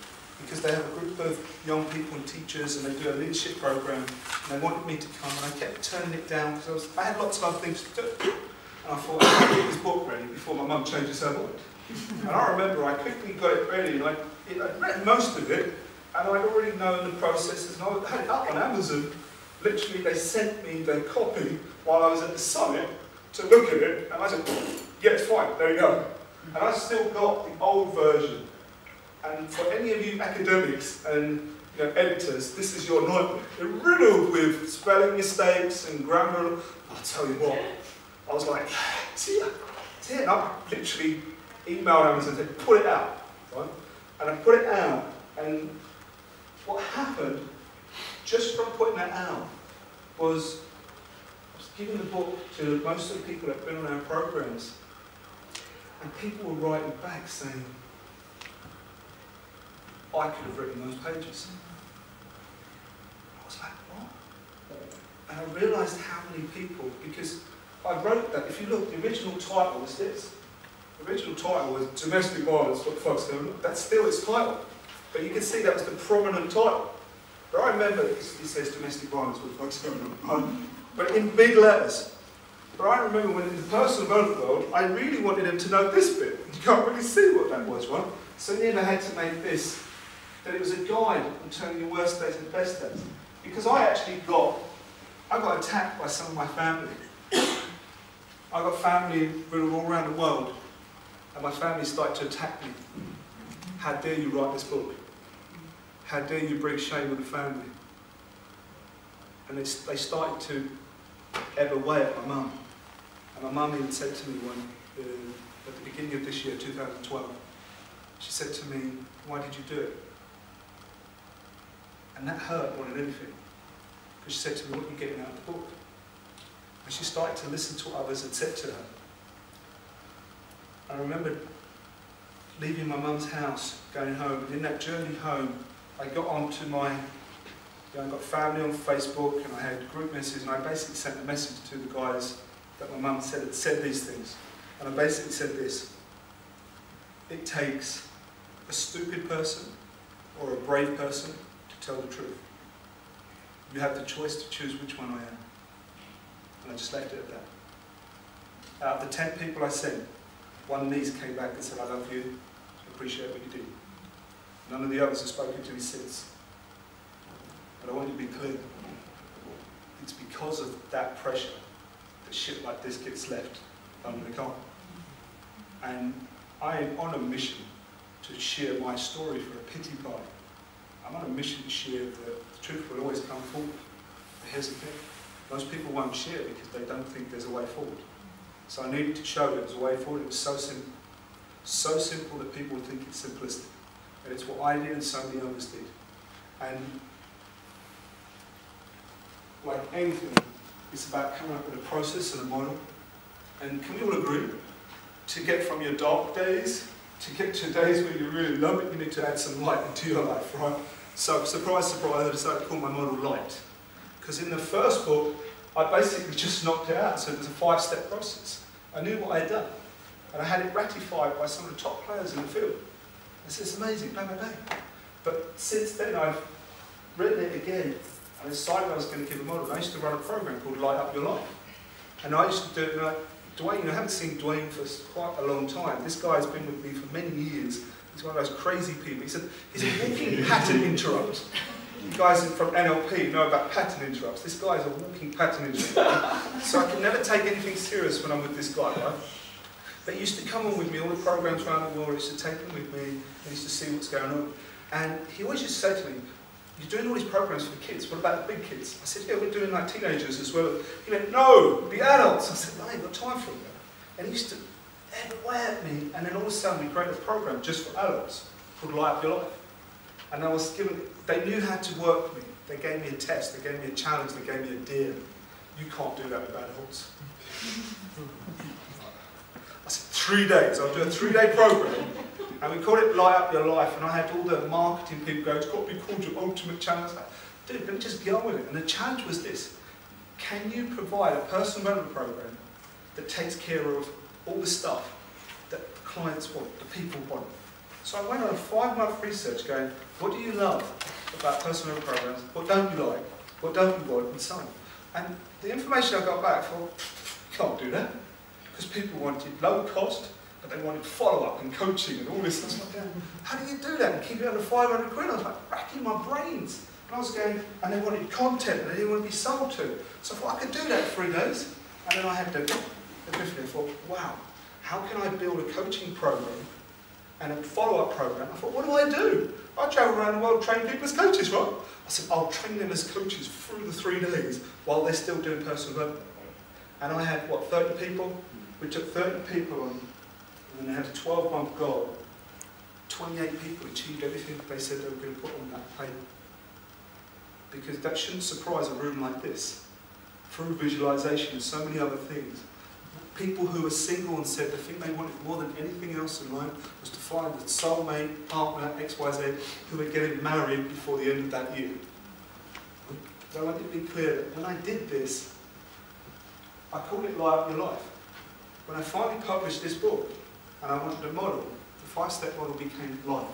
Because they have a group of young people and teachers and they do a leadership program. And they wanted me to come and I kept turning it down because I had lots of other things to do. And I thought, I had to get this book ready before my mum changed her mind. And I remember I quickly got it ready and I'd read most of it and I'd already known the processes and I had it up on Amazon. Literally they sent me the copy while I was at the summit to look at it and I said, yeah, it's fine, there you go. And I still got the old version. And for any of you academics and editors, this is your nightmare. They're riddled with spelling mistakes and grammar. I'll tell you what, I was like, it's here. And I literally emailed Amazon and said, put it out. Right? And I put it out, and what happened, just from putting that out, was I was giving the book to most of the people that have been on our programs, and people were writing back saying, I could have written those pages. I was like, what? And I realised how many people, because I wrote that, if you look, the original title was this. The original title was Domestic Violence, What the Fuck's Going On? That's still its title. But you can see that was the prominent title. But I remember, it says Domestic Violence, What the Fuck's Going On? But in big letters. But I remember when in the personal development world, I really wanted them to know this bit. You can't really see what that was, right? So then I had to make this, that it was a guide on turning your worst days into best days. Because I actually got I got attacked by some of my family. I got family all around the world, and my family started to attack me. How dare you write this book? How dare you bring shame on the family? And they started to ebb away at my mum. And my mum even said to me at the beginning of this year, 2012, she said to me, "Why did you do it?" And that hurt more than anything. Because she said to me, "What are you getting out of the book?" And she started to listen to what others had said to her. I remember leaving my mum's house, going home, and in that journey home, I got onto I got family on Facebook, and I had group messages, and I basically sent a message to the guys that my mum said had said these things. And I basically said this: it takes a stupid person or a brave person to tell the truth. You have the choice to choose which one I am. And I just left it at that. Out of the 10 people I sent, one niece came back and said, "I love you, I appreciate what you do." None of the others have spoken to me since. But I want you to be clear. It's because of that pressure that shit like this gets left under the carpet. And I am on a mission to share my story for a pity party. I'm on a mission to share that the truth will always come forward. But here's the thing. Most people won't share because they don't think there's a way forward. So I needed to show that there's a way forward. It was so simple. So simple that people would think it's simplistic. And it's what I did and so many others did. And like anything, it's about coming up with a process and a model. And can we all agree? To get from your dark days, to get to days where you really love it, you need to add some light into your life, right? So, surprise, surprise, I decided to call my model Light. Because in the first book, I basically just knocked it out, so it was a 5-step process. I knew what I had done, and I had it ratified by some of the top players in the field. I said, "It's amazing, bang, bang, bang." But since then, I've written it again, and decided I was going to give a model. I used to run a program called Light Up Your Life. And I used to do it, like, Dwayne, I haven't seen Dwayne for quite a long time. This guy's been with me for many years. He's one of those crazy people. He's a walking pattern interrupt. You guys from NLP know about pattern interrupts. This guy is a walking pattern interrupt. So I can never take anything serious when I'm with this guy, right? But he used to come on with me, all the programs around the world, he used to take them with me, and he used to see what's going on. And he always used to say to me, "You're doing all these programs for the kids, what about the big kids?" I said, "Yeah, we're doing like teenagers as well." He went, "No, the adults." I said, "I ain't got time for that." And he used to ebb away at me, and then all of a sudden we created a program just for adults called Light Up Your Life. And I was given, they knew how to work with me. They gave me a test, they gave me a challenge, they gave me a deal. You can't do that with adults. I said, 3 days, I'll do a 3-day program. And we called it Light Up Your Life, and I had all the marketing people go, "It's got to be called your ultimate challenge." I was like, "Dude, let me just get on with it." And the challenge was this: can you provide a personal development program that takes care of all the stuff that clients want, the people want? So I went on a 5-month research going, what do you love about personal development programs? What don't you like? What don't you want? And so on. And the information I got back, I thought, you can't do that. Because people wanted low cost, but they wanted follow-up and coaching and all this. And I was like, how do you do that and keep it under 500 quid? I was like racking my brains. And I was going, and they wanted content and they didn't want to be sold to. So I thought I could do that in 3 days. And then I had the epiphany. I thought, wow, how can I build a coaching program and a follow-up program? I thought, what do? I travel around the world training people as coaches, right? I said, I'll train them as coaches through the 3 days while they're still doing personal development. And I had, what, 30 people? We took 30 people on, and they had a 12-month goal. 28 people achieved everything that they said they were going to put on that paper. Because that shouldn't surprise a room like this. Through visualization and so many other things. People who were single and said the thing they wanted more than anything else in life was to find a soulmate, partner, XYZ, who were getting married before the end of that year. So I want to be clear that when I did this, I called it Light Up Your Life. When I finally published this book, and I wanted a model, the 5-step model became light.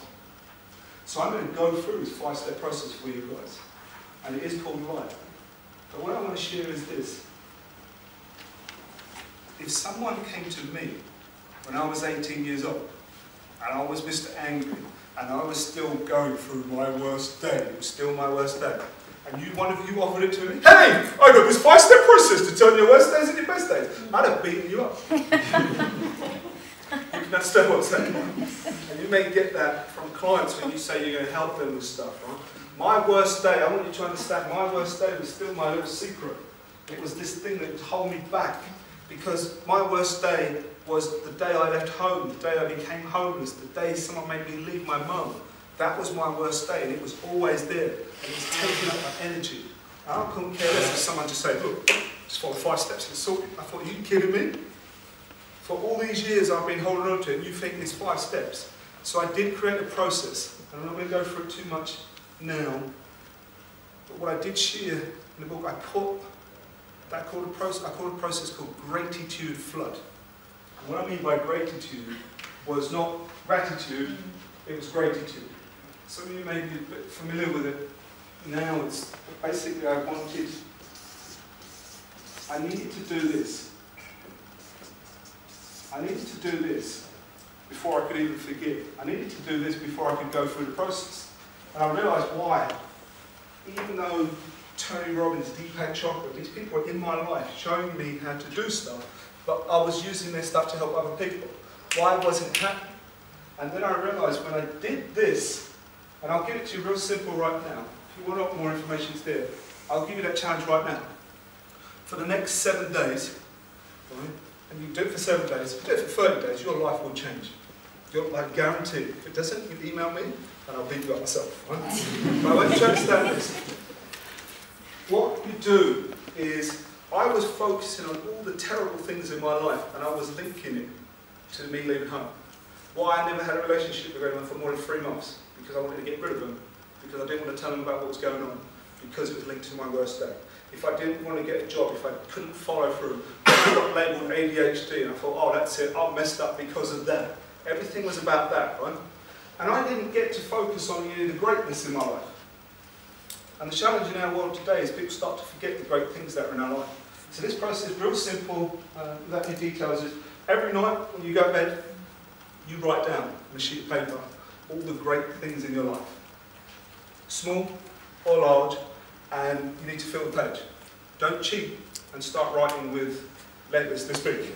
So I'm going to go through this 5-step process for you guys. And it is called Light. But what I want to share is this. If someone came to me when I was 18 years old, and I was Mr. Angry, and I was still going through my worst day, it was still my worst day, and one of you offered it to me, hey, I got this 5-step process to turn your worst days into your best days, I'd have beaten you up. You can understand what I'm saying, right? And you may get that from clients when you say you're going to help them with stuff, right? My worst day, I want you to understand, my worst day was still my little secret. It was this thing that would hold me back, because my worst day was the day I left home, the day I became homeless, the day someone made me leave my mum. That was my worst day, and it was always there. And it was taking up my energy. I couldn't care less if someone just said, look, just follow 5 steps and sort it. I thought, are you kidding me? For all these years I've been holding on to it, and you think it's 5 steps. So I did create a process, and I'm not going to go through it too much now. But what I did share in the book, I called a process called gratitude flood. And what I mean by gratitude was not gratitude, it was gratitude. Some of you may be a bit familiar with it. Now it's basically I needed to do this. I needed to do this before I could even forget. I needed to do this before I could go through the process. And I realised why. Even though Tony Robbins, Deepak Chopra, these people are in my life showing me how to do stuff, but I was using their stuff to help other people. Why wasn't it happening? And then I realised when I did this, and I'll give it to you real simple right now. If you want more information, it's there. I'll give you that challenge right now. For the next 7 days, right, and you do it for 7 days, if you do it for 30 days, your life will change. You're like guaranteed. If it doesn't, you email me, and I'll beat you up myself. Right? But I want you to understand this. What you do is, I was focusing on all the terrible things in my life, and I was linking it to me leaving home. Why I never had a relationship with anyone for more than 3 months, because I wanted to get rid of them, because I didn't want to tell them about what was going on, because it was linked to my worst day. If I didn't want to get a job, if I couldn't follow through, I got labelled ADHD, and I thought, oh, that's it, I'm messed up because of that. Everything was about that, right? And I didn't get to focus on the greatness in my life. And the challenge in our world today is people start to forget the great things that are in our life. So this process is real simple, without any details, is every night when you go to bed, you write down on a sheet of paper all the great things in your life. Small or large, and you need to fill the page. Don't cheat and start writing with letters this big.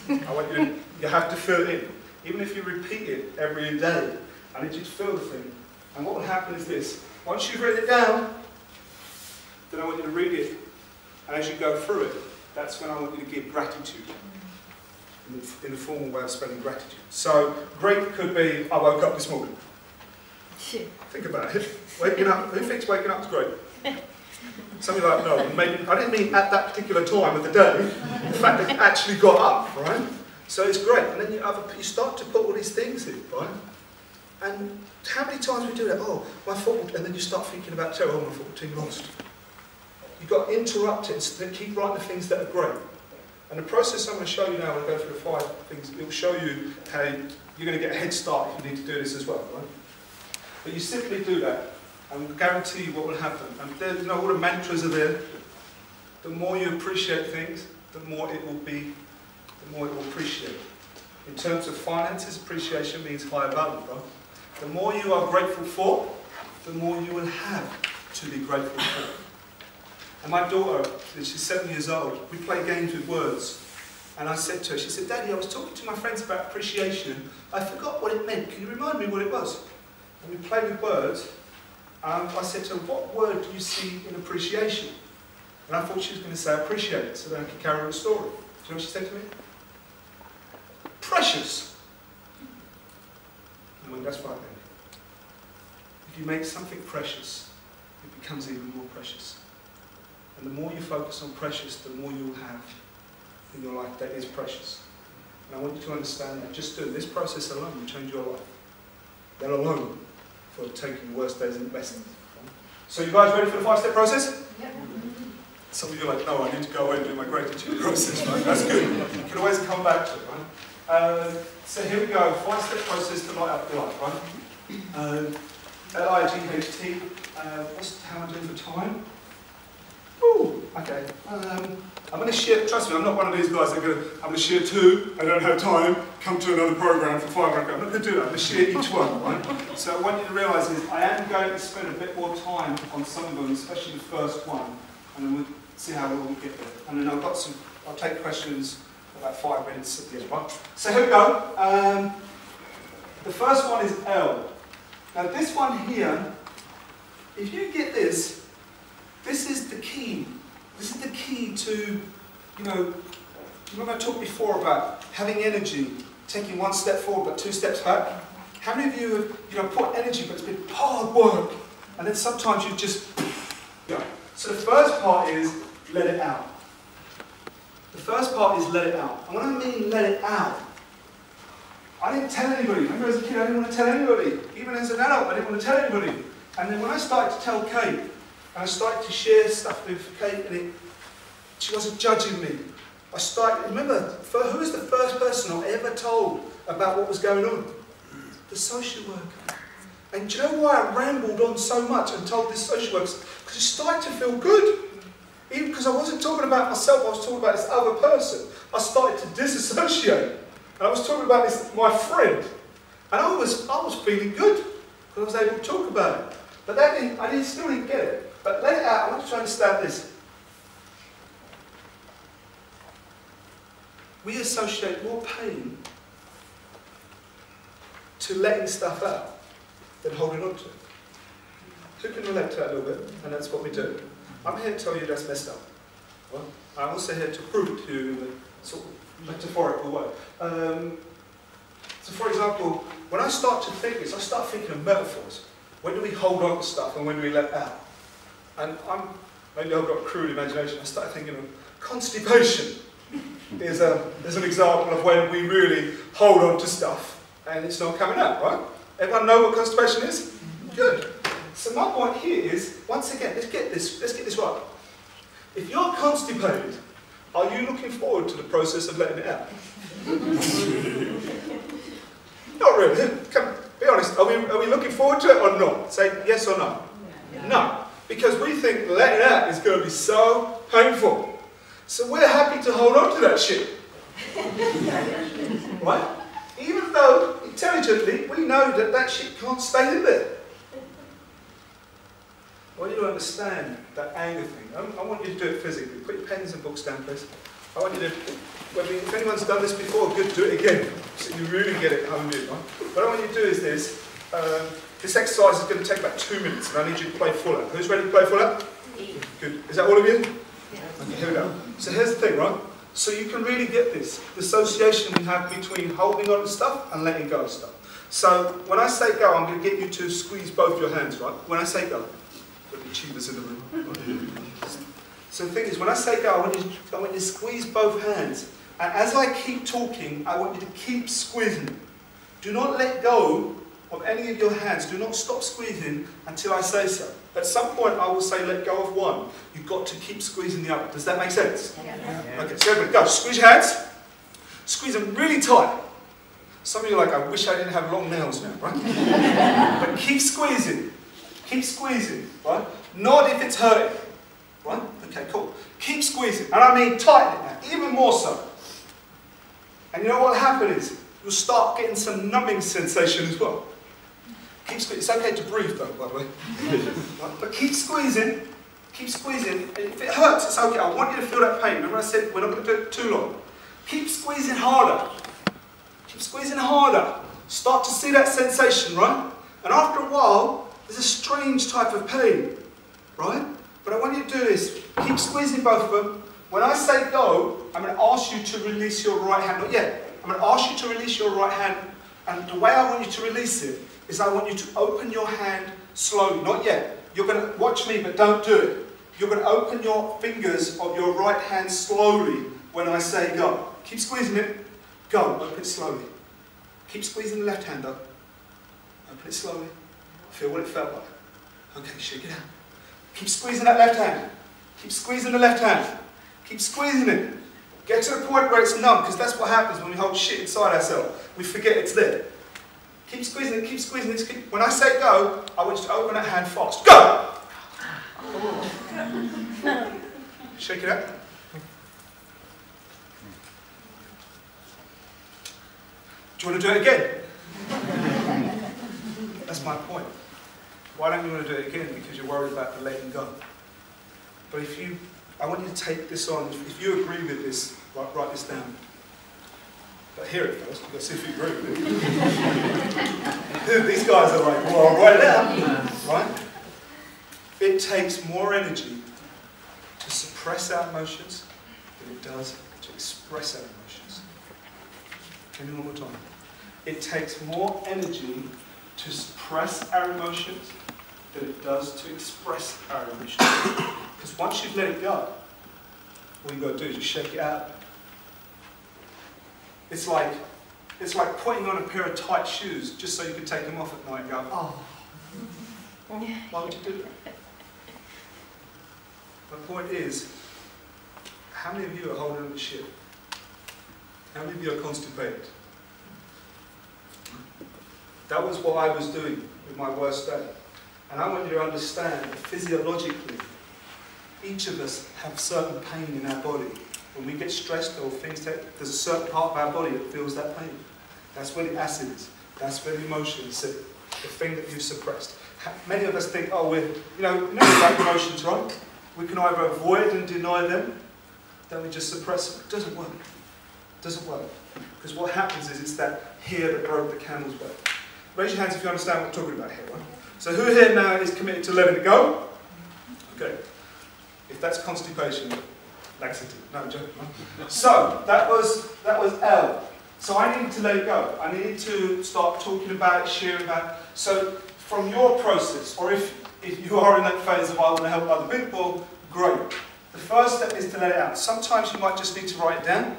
I want you have to fill it in. Even if you repeat it every day, I need you to fill the thing. And what will happen is this. Once you've written it down, then I want you to read it. And as you go through it, that's when I want you to give gratitude. In the formal way of spelling gratitude. So, great could be, I woke up this morning. Think about it. Waking up, who thinks waking up is great? Some of you are like, no, maybe, I didn't mean at that particular time of the day. The fact that you actually got up, right? So it's great. And then you start to put all these things in, right? And how many times we do that? Oh, my football, and then you start thinking about, oh, my football team lost. You've got to interrupt it, so then keep writing the things that are great. And the process I'm going to show you now, we'll go through the 5 things, it will show you how you're going to get a head start if you need to do this as well, right? But you simply do that, and we'll guarantee you what will happen. And there, you know, all the mantras are there. The more you appreciate things, the more it will appreciate. In terms of finances, appreciation means higher value, right? The more you are grateful for, the more you will have to be grateful for. And my daughter, she's 7 years old, we play games with words. And I said to her, she said, Daddy, I was talking to my friends about appreciation. I forgot what it meant. Can you remind me what it was? And we played with words. I said to her, what word do you see in appreciation? And I thought she was going to say appreciate, so then I could carry on the story. Do you know what she said to me? Precious. I mean, that's right then. If you make something precious, it becomes even more precious. And the more you focus on precious, the more you will have in your life that is precious. And I want you to understand that just doing this process alone will change your life. That alone for taking the worst days and the best days. So you guys ready for the 5-step process? Yep. Some of you are like, no, I need to go away and do my gratitude process. Right? That's good. You can always come back to it. Right? So here we go, 5-step process to light up your life. Right? L-I-G-H-T. How am I doing for time? Ooh, okay. I'm going to share, trust me, I'm not one of these guys that are I'm going to share 2, I don't have time, come to another program for 5 hours. I'm not going to do that, I'm going to share each one, right? So I want you to realise is I am going to spend a bit more time on some of them, especially the first one, and then we'll see how we get there. And then I'll take questions for about 5 minutes at the end, right? So here we go. The first one is L. Now this one here, if you get this, this is the key. This is the key to, remember I talked before about having energy, taking 1 step forward but 2 steps back? How many of you have, put energy but it's been hard work and then sometimes you just, So the first part is let it out. The first part is let it out. And when I mean let it out, I didn't tell anybody. Remember as a kid I didn't want to tell anybody. Even as an adult I didn't want to tell anybody. And then when I started to tell Kate, and I started to share stuff with Kate, and she wasn't judging me. Remember, who was the first person I ever told about what was going on? The social worker. And do you know why I rambled on so much and told this social worker? Because it started to feel good. Even because I wasn't talking about myself, I was talking about this other person. I started to disassociate. And I was talking about this, my friend. And I was feeling good because I was able to talk about it. But I still didn't get it. But let it out. I want you to understand this. We associate more pain to letting stuff out than holding on to it. Who can relate to that a little bit? And that's what we do. I'm here to tell you that's messed up. Well, I'm also here to prove it to you in a sort of metaphorical way. So for example, when I start to think this, I start thinking of metaphors. When do we hold on to stuff and when do we let out? And maybe I've got a crude imagination, I started thinking of constipation. There's an example of when we really hold on to stuff and it's not coming out, right? Everyone know what constipation is? Good. So my point here is, once again, let's get this right. If you're constipated, are you looking forward to the process of letting it out? Not really. Come, be honest, are we looking forward to it or not? Say yes or no. No. Because we think letting out is going to be so painful. So we're happy to hold on to that shit. Right? Even though, intelligently, we know that that shit can't stay in there. I want you to understand that anger thing. I want you to do it physically. Put your pens and books down, please. I want you to, if anyone's done this before, good, do it again. So you really get it how you do it. Right? What I want you to do is this. This exercise is going to take about 2 minutes, and I need you to play full out. Who's ready to play full out? Good. Is that all of you? Yeah. Okay, here we go. So here's the thing, right? So you can really get this, the association we have between holding on to stuff and letting go of stuff. So when I say go, I'm going to get you to squeeze both your hands, right? When I say go, put the achievers in the room. So the thing is, when I say go, I want you to squeeze both hands. And as I keep talking, I want you to keep squeezing. Do not let go of any of your hands. Do not stop squeezing until I say so. At some point I will say let go of one. You've got to keep squeezing the other. Does that make sense? Yeah. Okay, so everybody go. Squeeze your hands. Squeeze them really tight. Some of you are like, I wish I didn't have long nails now, right? But keep squeezing. Keep squeezing, right? Nod if it's hurting. Right? Okay, cool. Keep squeezing. And I mean tighten it now, even more so. And you know what will happen is, you'll start getting some numbing sensation as well. Keep squeezing. It's okay to breathe though, by the way. Right? But keep squeezing. Keep squeezing. And if it hurts, it's okay. I want you to feel that pain. Remember I said we're not going to do it too long. Keep squeezing harder. Keep squeezing harder. Start to see that sensation, right? And after a while, there's a strange type of pain, right? But I want you to do this. Keep squeezing both of them. When I say go, I'm going to ask you to release your right hand. Not yet. I'm going to ask you to release your right hand. And the way I want you to release it is I want you to open your hand slowly. Not yet. You're going to watch me, but don't do it. You're going to open your fingers of your right hand slowly when I say go. Keep squeezing it. Go. Open it slowly. Keep squeezing the left hand up. Open it slowly. Feel what it felt like. Okay, shake it out. Keep squeezing that left hand. Keep squeezing the left hand. Keep squeezing it. Get to the point where it's numb, because that's what happens when we hold shit inside ourselves. We forget it's there. Keep squeezing it, keep squeezing it. When I say go, I want you to open that hand fast. Go! Shake it out. Do you want to do it again? That's my point. Why don't you want to do it again? Because you're worried about the letting go. But I want you to take this on. If you agree with this, write this down. But hear it first. You've got to see if you agree with it. These guys are like, well, I'll write it down. Right? It takes more energy to suppress our emotions than it does to express our emotions. Give me one more time. It takes more energy to suppress our emotions than it does to express our emotions. Because once you've let it go, all you've got to do is just shake it out. It's like putting on a pair of tight shoes just so you can take them off at night and go, oh. Why would you do that? My point is, how many of you are holding on to shit? How many of you are constipated? That was what I was doing with my worst day. And I want you to understand that physiologically, each of us have certain pain in our body. When we get stressed or things there's a certain part of our body that feels that pain. That's where the acid is. That's where the emotion is, the thing that you've suppressed. Many of us think, oh, we're, you know about emotions, right? We can either avoid and deny them, then we just suppress them. It doesn't work. It doesn't work. Because what happens is it's that hair that broke the camel's back. Raise your hands if you understand what we're talking about here, right? So who here now is committed to letting it go? Okay. If that's constipation, laxity. No, I'm joking. Right? So that was L. So I needed to let it go. I needed to start talking about it, sharing about it. So from your process, or if you are in that phase of I want to help other people, great. The first step is to let it out. Sometimes you might just need to write it down,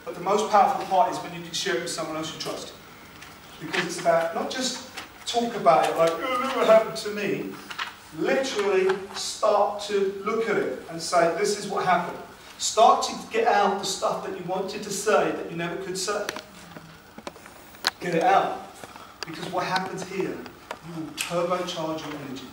but the most powerful part is when you can share it with someone else you trust. Because it's about not just talk about it like, oh, look what happened to me. Literally start to look at it and say, this is what happened. Start to get out the stuff that you wanted to say that you never could say. Get it out. Because what happens here, you will turbocharge your energy.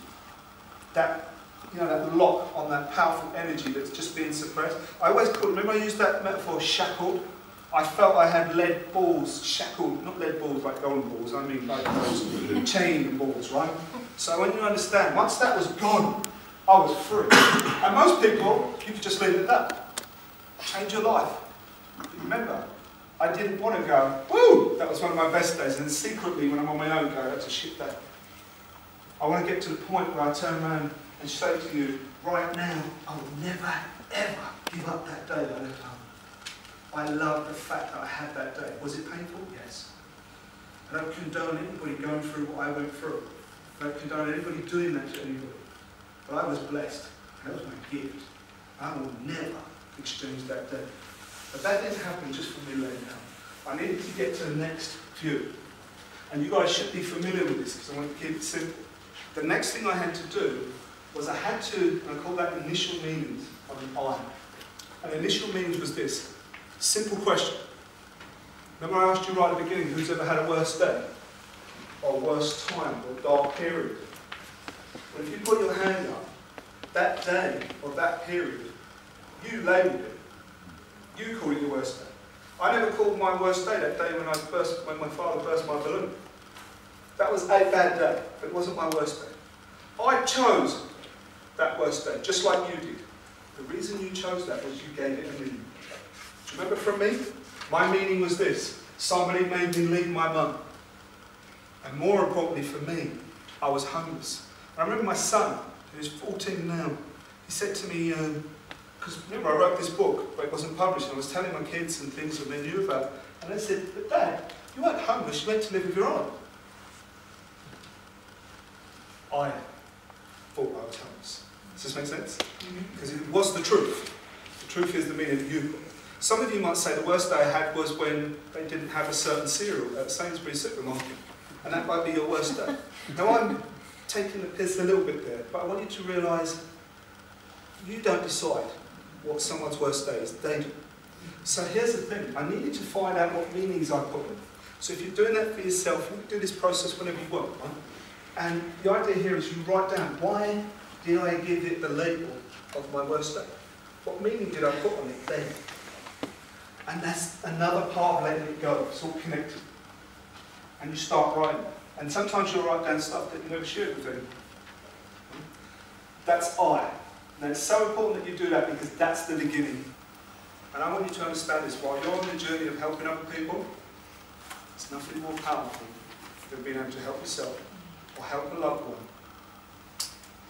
That, you know, that lock on that powerful energy that's just being suppressed. I always call it, remember I used that metaphor, shackled? I felt I had lead balls shackled, not lead balls like golden balls, I mean like those chain balls, right? So when you understand, once that was gone, I was free. And most people, you could just leave it at that. Change your life. But remember, I didn't want to go, woo, that was one of my best days, and secretly when I'm on my own go, that's a shit day. I want to get to the point where I turn around and say to you, right now, I will never, ever give up that day I left home. I love the fact that I had that day. Was it painful? Yes. I don't condone anybody going through what I went through. I don't condone anybody doing that to anybody. But I was blessed. That was my gift. I will never exchange that day. But that didn't happen just for me laying down. I needed to get to the next view. And you guys should be familiar with this because I want to keep it simple. The next thing I had to do was I had to, and I call that initial meanings of an I. And initial meanings was this. Simple question. Remember I asked you right at the beginning, who's ever had a worse day? Or worse time, or dark period? Well, if you put your hand up, that day, or that period, you labelled it. You called it your worst day. I never called my worst day that day when my father burst my balloon. That was a bad day, but it wasn't my worst day. I chose that worst day, just like you did. The reason you chose that was you gave it a meaning. Do you remember from me? My meaning was this. Somebody made me leave my mum. And more importantly for me, I was homeless. And I remember my son, who's 14 now, he said to me, because remember I wrote this book, but it wasn't published, and I was telling my kids and things that they knew about. And they said, but Dad, you weren't homeless, you went to live with your aunt. I thought I was homeless. Does this make sense? Because it was the truth. The truth is the meaning of you. Some of you might say the worst day I had was when they didn't have a certain cereal at Sainsbury's supermarket. And that might be your worst day. Now I'm taking the piss a little bit there, but I want you to realise you don't decide what someone's worst day is, they do. So here's the thing, I need you to find out what meanings I put in. So if you're doing that for yourself, you can do this process whenever you want, right? And the idea here is you write down, why did I give it the label of my worst day? What meaning did I put on it then? And that's another part of letting it go. It's all connected. And you start writing. And sometimes you'll write down stuff that you never shared with anyone. That's I. And it's so important that you do that because that's the beginning. And I want you to understand this. While you're on the journey of helping other people, there's nothing more powerful than being able to help yourself or help a loved one.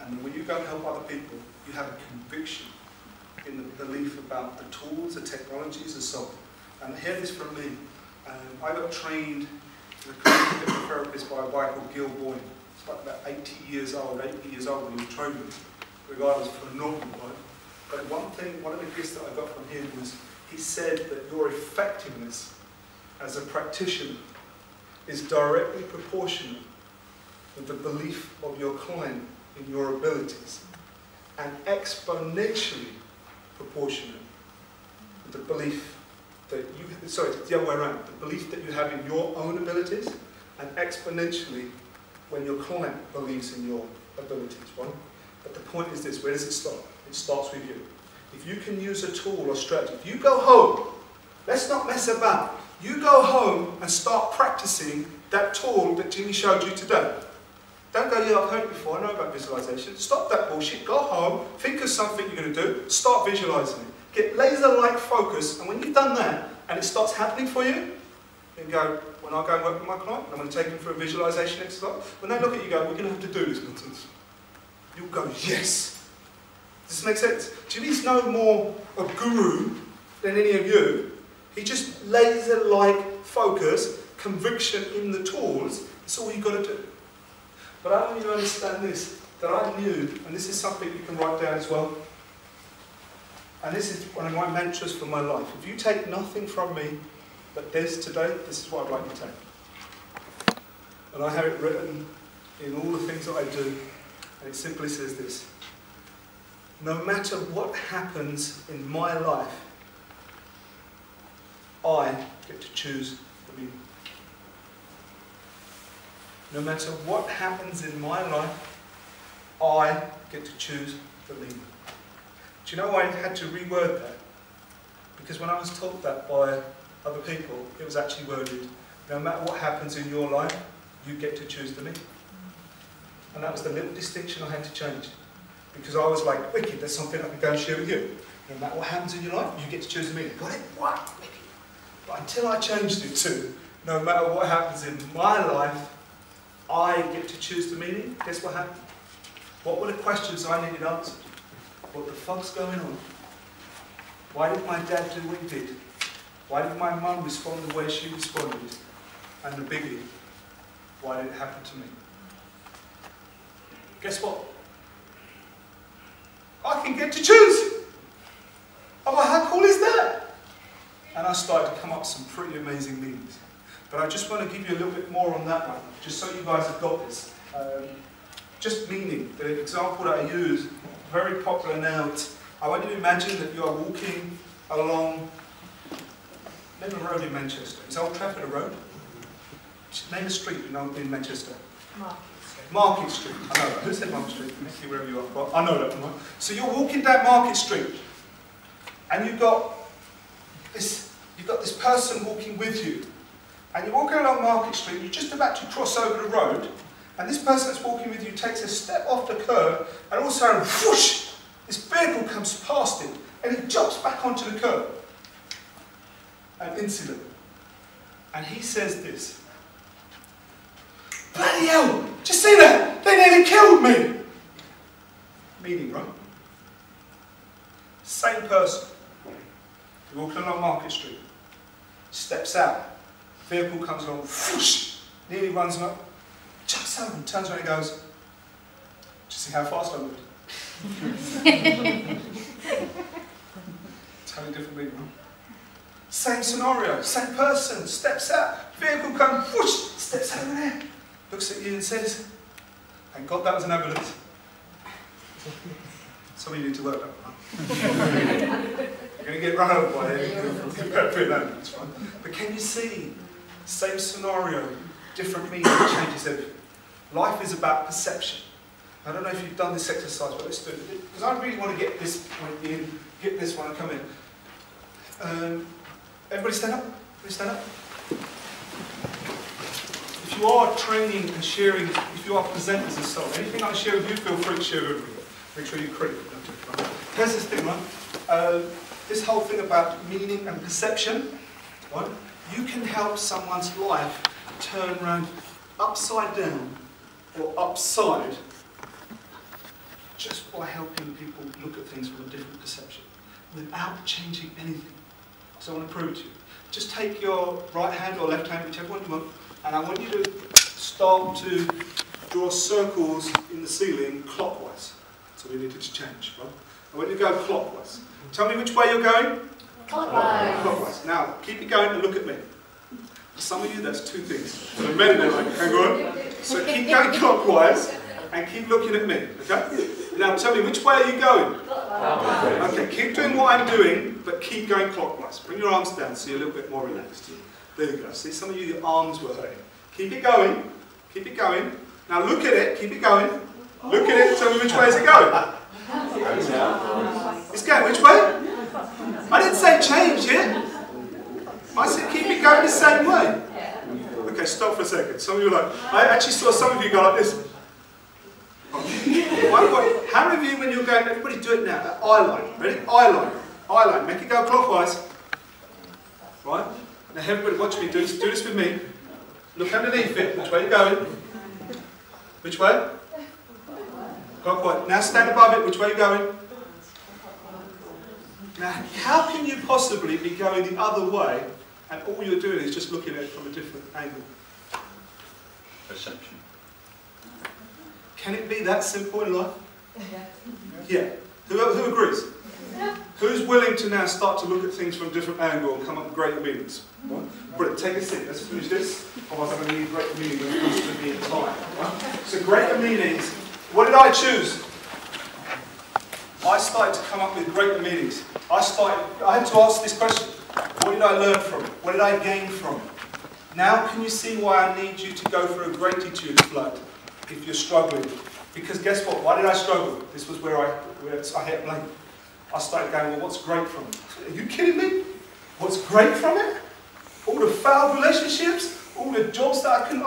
And when you go and help other people, you have a conviction in the belief about the tools, the technologies, and so on. And hear this from me. I got trained as a cognitive therapist by a guy called Gil Boyne. He's like about 80 years old when he was training. The guy was phenomenal, right? But one of the gifts that I got from him was, he said that your effectiveness as a practitioner is directly proportional with the belief of your client in your abilities, and exponentially proportional with the belief that you, sorry, it's the other way around, the belief that you have in your own abilities, and exponentially when your client believes in your abilities, right? But the point is this, where does it start? It starts with you. If you can use a tool or strategy, if you go home, let's not mess about. You go home and start practicing that tool that Jimmy showed you today. Don't go, yeah, I've heard it before, I know about visualization. Stop that bullshit, go home, think of something you're going to do, start visualizing it. Get laser-like focus, and when you've done that, and it starts happening for you, then go, when I go and work with my client, and I'm going to take them through a visualization exercise, when they look at you go, we're going to have to do this nonsense. You'll go, yes. Does this make sense? Jimmy's no more a guru than any of you. He just laser-like focus, conviction in the tools. That's all you've got to do. But I want you to understand this, that I knew, and this is something you can write down as well, and this is one of my mantras for my life. If you take nothing from me but this today, this is what I'd like you to take. And I have it written in all the things that I do, and it simply says this: no matter what happens in my life, I get to choose the meaning. No matter what happens in my life, I get to choose the meaning. Do you know I had to reword that? Because when I was taught that by other people, it was actually worded, no matter what happens in your life, you get to choose the meaning. And that was the little distinction I had to change. Because I was like, wicked, there's something I can go and share with you. No matter what happens in your life, you get to choose the meaning. Got it? What? Wicked. But until I changed it to, no matter what happens in my life, I get to choose the meaning, guess what happened? What were the questions I needed answered? What the fuck's going on? Why did my dad do what he did? Why did my mum respond the way she responded? And the biggie, why did it happen to me? Guess what? I can get to choose! I'm like, how cool is that? And I started to come up with some pretty amazing meanings. But I just want to give you a little bit more on that one, just so you guys have got this. Just meaning, the example that I use, very popular now, I want you to imagine that you are walking along, name a road in Manchester. Is Old Trafford a road? Name a street in Manchester. Market Street. I know that. Who said Market Street? Wherever you are. Well, I know that one. So you're walking down Market Street, and you've got this person walking with you. And you're walking along Market Street, you're just about to cross over the road, and this person that's walking with you takes a step off the curb, and all of a sudden, whoosh, this vehicle comes past him, and he jumps back onto the curb. An incident. And he says this: bloody hell, did you see that? They nearly killed me! Meaning, right? Same person. You're walking along Market Street, steps out. Vehicle comes along, whoosh, nearly runs him up, jumps over and turns around and goes, "Did you see how fast I moved?" Totally different meaning, right? Same scenario, same person, steps out, vehicle comes, whoosh, steps over there, looks at you and says, "Thank God that was an ambulance." Some of you need to work that one. You're going to get run over by it, you're going to an ambulance, right? But can you see? Same scenario, different meaning, changes everything. Life is about perception. I don't know if you've done this exercise, but let's do it. Because I really want to get this point in, get this one and come in. Everybody stand up. Everybody stand up. If you are training and sharing, if you are presenters and so on, anything I share with you, feel free to share with everybody. Make sure you're critical. Here's this thing, right? This whole thing about meaning and perception, right? You can help someone's life turn around upside down or upside just by helping people look at things from a different perception without changing anything. So I want to prove it to you. Just take your right hand or left hand, whichever one you want, and I want you to start to draw circles in the ceiling clockwise. So we need to change, right? I want you to go clockwise. Tell me which way you're going? Clockwise. Clockwise. Now, keep it going and look at me. For some of you, that's two things. For many, they're like, hang on. So keep going clockwise and keep looking at me, okay? Now tell me, which way are you going? Clockwise. Okay, keep doing what I'm doing, but keep going clockwise. Bring your arms down so you're a little bit more relaxed. There you go. See, some of you, your arms were hurting. Keep it going. Keep it going. Now look at it. Keep it going. Look at it. Tell me which way is it going? It's going which way? I didn't say change yet. I said keep it going the same way. Okay, stop for a second. Some of you are like, I actually saw some of you go like this. How many of you, when you're going, everybody do it now, eye line. Ready? Eye line. Eye line. Make it go clockwise. Right? Now everybody watch me. Do this with me. Look underneath it. Which way are you going? Which way? Clockwise. Now stand above it. Which way are you going? Now, how can you possibly be going the other way and all you're doing is just looking at it from a different angle? Perception. Can it be that simple in life? Yeah. Who agrees? Yeah. Who's willing to now start to look at things from a different angle and come up with greater meanings? Right? Brilliant. Take a seat. Let's finish this. Otherwise I'm going to need greater meaning when it comes to being time. Right? So greater meanings. What did I choose? I started to come up with greater meanings. I had to ask this question. What did I learn from it? What did I gain from it? Now can you see why I need you to go through a gratitude flood if you're struggling? Because guess what? Why did I struggle? This was where I hit a blank. I started going, well, what's great from it? Are you kidding me? What's great from it? All the failed relationships? All the jobs that I couldn't...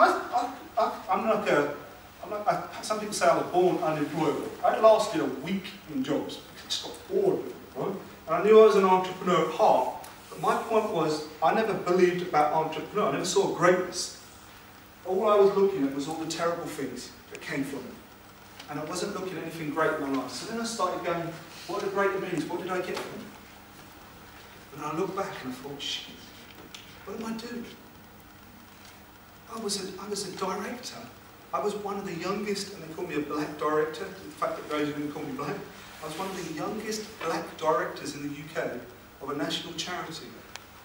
some people say I was born unemployable. I lasted a week in jobs because I just got bored with it, right? And I knew I was an entrepreneur at heart. But my point was, I never believed about entrepreneur. I never saw greatness. All I was looking at was all the terrible things that came from it. And I wasn't looking at anything great in my life. So then I started going, what are the greater meanings? What did I get from it? And I looked back and I thought, shit, what am I doing? I was a director. I was one of the youngest, and they called me a black director. The fact that those didn't call me black. I was one of the youngest black directors in the UK of a national charity,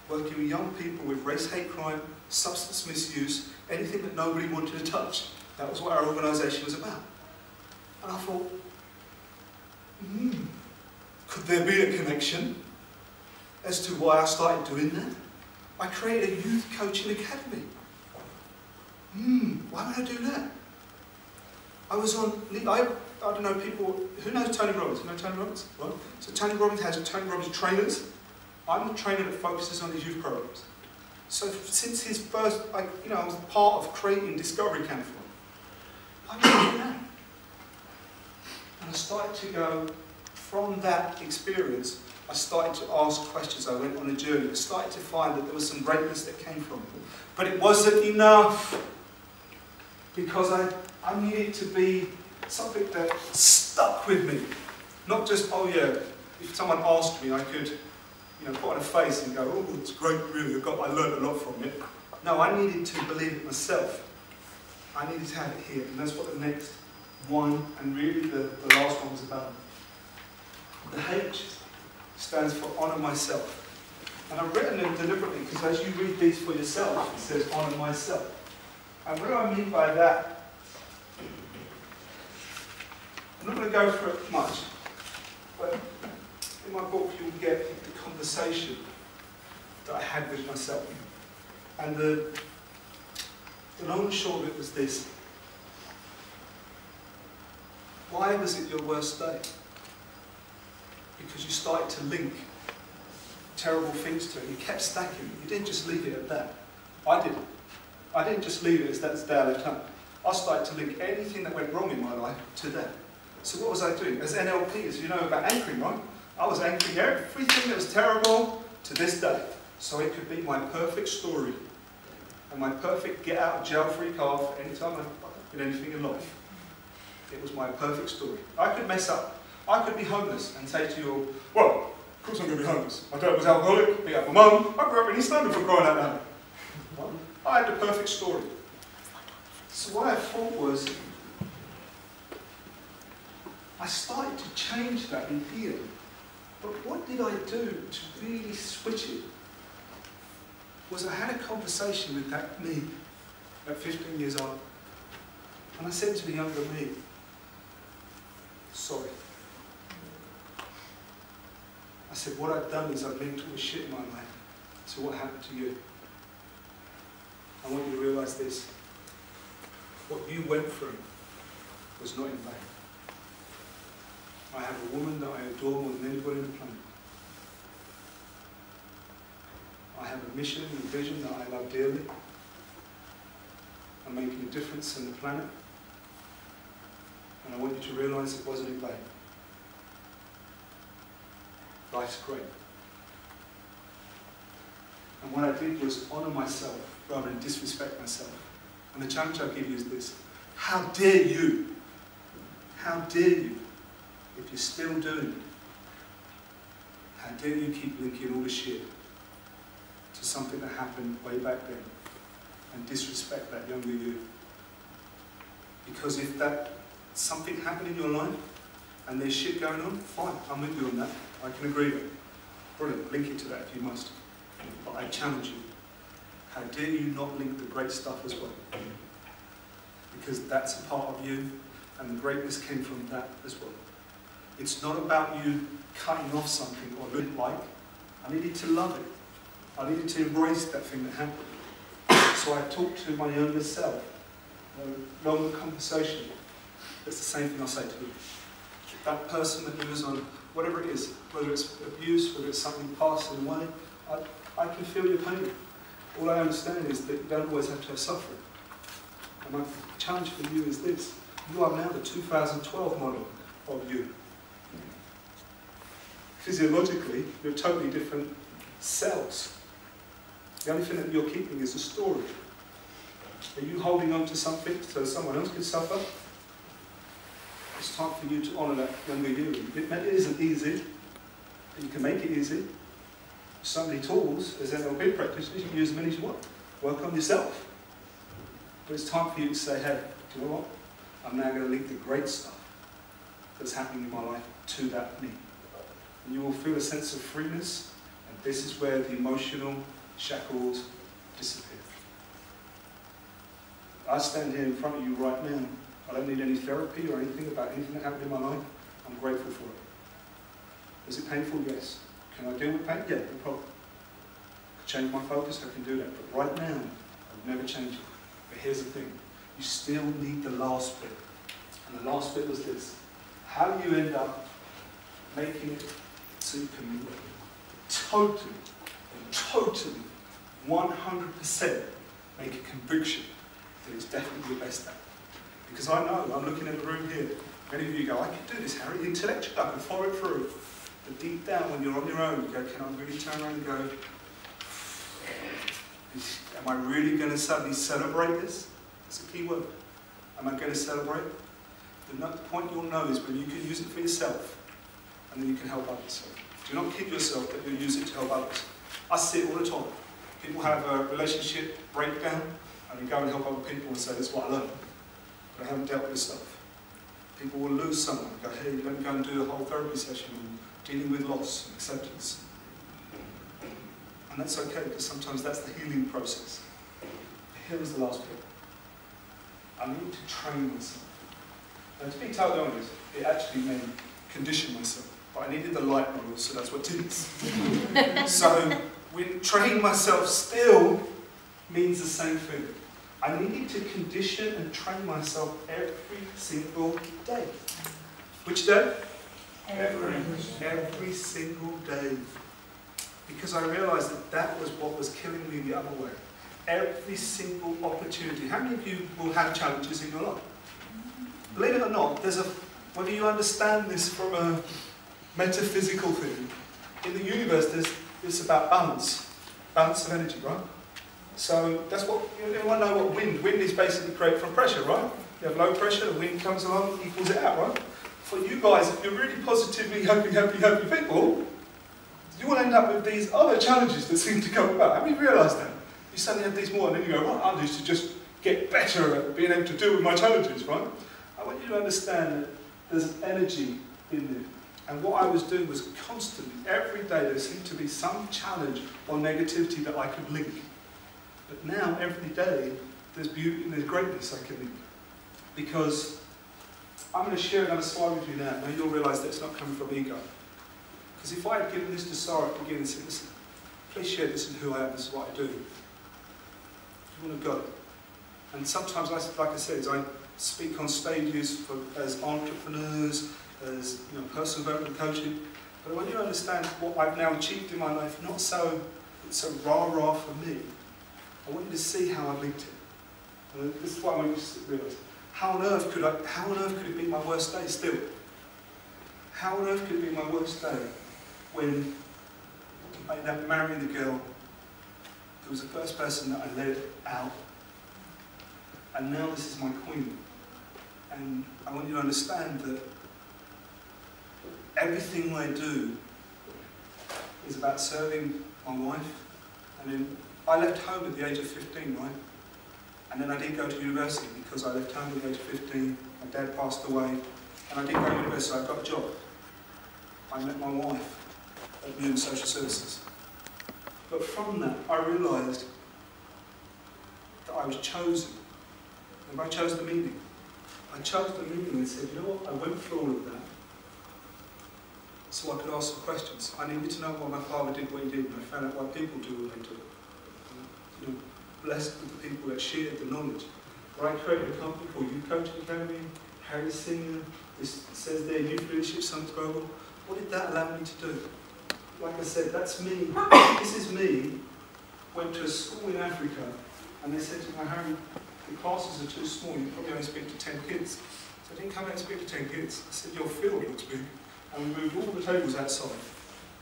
working with young people with race hate crime, substance misuse, anything that nobody wanted to touch. That was what our organisation was about. And I thought, could there be a connection as to why I started doing that? I created a youth coaching academy. Why would I do that? I was on, I don't know people, who knows Tony Robbins? You know Tony Robbins? Right? So Tony Robbins has Tony Robbins trainers. I'm the trainer that focuses on his youth programs. So since his first, I was part of creating Discovery Camp for him. I was doing that. And I started to go, from that experience, I started to ask questions. I went on a journey. I started to find that there was some greatness that came from it. But it wasn't enough. Because I needed to be something that stuck with me. Not just, oh yeah, if someone asked me, I could put on a face and go, oh, it's great, really, I learned a lot from it. No, I needed to believe it myself. I needed to have it here. And that's what the next one, and really the last one was about. The H stands for honour myself. And I've written them deliberately because as you read these for yourself, it says honour myself. And what do I mean by that? I'm not going to go through it much, but in my book you'll get the conversation that I had with myself. And the long and short of it was this. Why was it your worst day? Because you started to link terrible things to it. You kept stacking. You didn't just leave it at that. I didn't. I didn't just leave it as that's the day I left home. I started to link anything that went wrong in my life to that. So what was I doing? As NLP, as you know about anchoring, right? I was anchoring everything that was terrible to this day. So it could be my perfect story and my perfect get out of jail free card for any time I've done anything in life. It was my perfect story. I could mess up. I could be homeless and say to you all, well, of course I'm going to be homeless. My dad was alcoholic, beat up my mum, I grew up in East London for crying out loud. I had the perfect story. So what I thought was, I started to change that in here. But what did I do to really switch it? Was I had a conversation with that me at 15 years old. And I said to the younger me, sorry. I said, what I've done is I've linked all the shit in my life to what happened to you. I want you to realise this. What you went through was not in vain. I have a woman that I adore more than anybody on the planet. I have a mission and a vision that I love dearly. I'm making a difference in the planet. And I want you to realise it wasn't in vain. Life's great. And what I did was honour myself rather than disrespect myself. And the challenge I give you is this. How dare you? How dare you, if you're still doing it, how dare you keep linking all the shit to something that happened way back then and disrespect that younger you? Because if that something happened in your life and there's shit going on, fine, I'm with you on that. I can agree with it. Brilliant, link it to that if you must. But I challenge you. How dare you not link the great stuff as well? Because that's a part of you, and the greatness came from that as well. It's not about you cutting off something or looking like. I needed to love it. I needed to embrace that thing that happened. So I talked to my younger self. A longer conversation. It's the same thing I'll say to you. That person that was on, whatever it is, whether it's abuse, whether it's something passing away, I can feel your pain. All I understand is that you don't always have to have suffering. And my challenge for you is this. You are now the 2012 model of you. Physiologically, you're totally different cells. The only thing that you're keeping is a story. Are you holding on to something so someone else can suffer? It's time for you to honour that younger you. It isn't easy, but you can make it easy. So many tools, as NLP practitioners, you can use as many as you want. Work on yourself. But it's time for you to say, hey, do you know what? I'm now going to link the great stuff that's happening in my life to that me. And you will feel a sense of freeness, and this is where the emotional shackles disappear. I stand here in front of you right now. I don't need any therapy or anything about anything that happened in my life. I'm grateful for it. Is it painful? Yes. Can I deal with pain? Yeah, no problem. I can change my focus, I can do that. But right now, I'll never change it. But here's the thing. You still need the last bit. And the last bit was this. How do you end up making it so you can totally, 100% make a conviction that it's definitely your best at? Because I know, I'm looking at the room here, many of you go, I can do this, Harry, intellectually, I can follow it through. But deep down, when you're on your own, you go, can I really turn around and go, am I really going to suddenly celebrate this? That's a key word. Am I going to celebrate? The point you'll know is when you can use it for yourself, and then you can help others. Do not kid yourself that you'll use it to help others. I see it all the time. People have a relationship breakdown, and they go and help other people and say, this is what I learned. But I haven't dealt with this stuff. People will lose someone and go, hey, let me go and do a whole therapy session on dealing with loss and acceptance. And that's okay, because sometimes that's the healing process. Here is the last bit. I need to train myself. Now, to be totally honest, it actually meant condition myself. But I needed the light model, so that's what it is. So, when train myself still means the same thing. I needed to condition and train myself every single day. Which day? Every single day. Because I realised that that was what was killing me the other way. Every single opportunity. How many of you will have challenges in your life? Believe it or not, whether you understand this from a metaphysical thing, in the universe it's about balance. Balance of energy, right? So that's what, everyone know what wind? Wind is basically created from pressure, right? You have low pressure, the wind comes along, equals it out, right? For you guys, if you're really positively happy people, you will end up with these other challenges that seem to come about. Have you realised that? You suddenly have these more, and then you go, right, I need to just get better at being able to deal with my challenges, right? I want you to understand that there's energy in there. And what I was doing was constantly, every day, there seemed to be some challenge or negativity that I could link. But now, every day, there's beauty and there's greatness I can link. Because I'm going to share another slide with you now, and you'll realise that it's not coming from ego. Because if I had given this to Sarah at the beginning and said, listen, please share this is who I am, this is what I do. You want to go. And sometimes, like I said, I speak on stages as entrepreneurs, as personal development coaching. But when you understand what I've now achieved in my life, not so it's a rah-rah for me. I want you to see how I linked it. And this is what I want you to realise. How on earth could it be my worst day still? How on earth could it be my worst day when I ended up marrying the girl who was the first person that I led out, and now this is my queen? And I want you to understand that everything I do is about serving my wife. And then I left home at the age of 15, right? And then I didn't go to university because I left home at the age of 15. My dad passed away, and I didn't go to university. I got a job. I met my wife at Human Social Services. But from that, I realised that I was chosen. And I chose the meaning. I chose the meaning and said, you know what? I went through all of that so I could ask some questions. I needed to know why my father did what he did, and I found out why people do what they do. Blessed with the people that shared the knowledge. Where I created a company called Youth Coaching Academy, Harry Singha, this says there, Youth Leadership Summit Global. What did that allow me to do? Like I said, that's me. This is me. Went to a school in Africa, and they said to me, Harry, the classes are too small, you probably only speak to 10 kids. So I didn't come out and speak to 10 kids. I said, your field looks big. And we moved all the tables outside.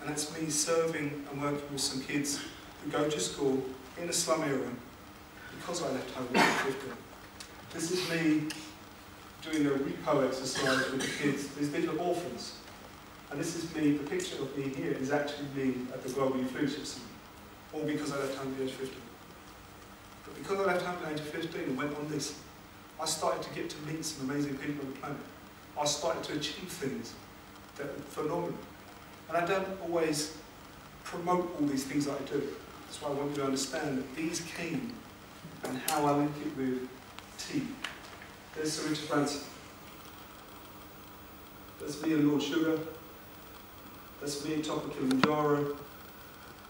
And that's me serving and working with some kids who go to school in a slum area because I left home at 15. This is me doing a repo exercise with the kids. These are orphans. And this is me, the picture of me here is actually me at the Global Youth Leadership Summit. All because I left home at the age of 15. But because I left home at the age of 15 and went on this, I started to get to meet some amazing people on the planet. I started to achieve things that are phenomenal. And I don't always promote all these things that I do. That's why I want you to understand that these came and how I link it with tea. There's Sir Richard Branson. That's me and Lord Sugar. That's me at top of Kilimanjaro.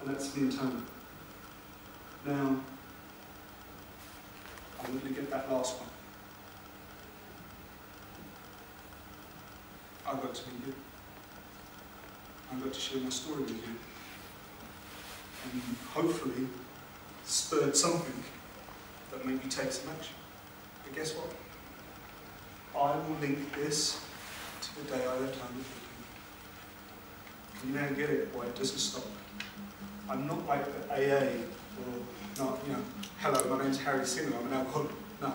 And that's me and Tony. Now, I'm going to get that last one. I got to meet you. I got to share my story with you. And hopefully spurred something that made you take some action. But guess what? I will link this to the day I left home. Can you now get it? Why it doesn't stop. I'm not like the AA or not, hello, my name's Harry Singha, I'm an alcoholic. No.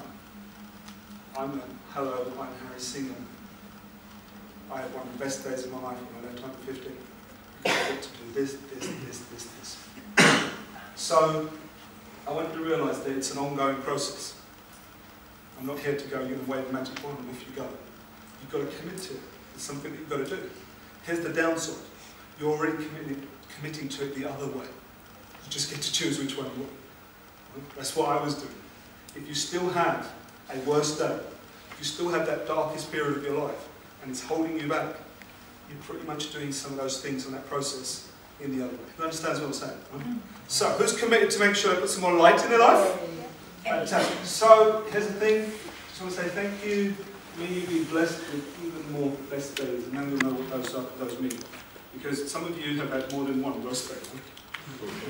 Hello, I'm Harry Singha. I had one of the best days of my life when I left home at 15. Because I got to do this. So, I want you to realise that it's an ongoing process. I'm not here to go, you're going to wave a magic wand and off you go. You've got to commit to it. It's something that you've got to do. Here's the downside. You're already committing to it the other way. You just get to choose which one you want. That's what I was doing. If you still have a worse day, if you still have that darkest period of your life, and it's holding you back, you're pretty much doing some of those things in that process in the other way. Who understands what I'm saying? Right? So, who's committed to make sure they put some more light in their life? Fantastic. So, here's the thing. Just want to say thank you. may you be blessed with even more best days, and now you'll know what those mean. Because some of you have had more than one worst day.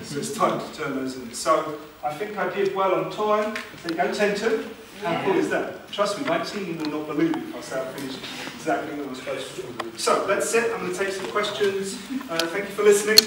So it's time to turn those in. So I think I did well on time. There you go, 10-2. How cool is that? Trust me, my team will not believe it if I say I finished exactly what I was supposed to do. So that's it. I'm going to take some questions. Thank you for listening.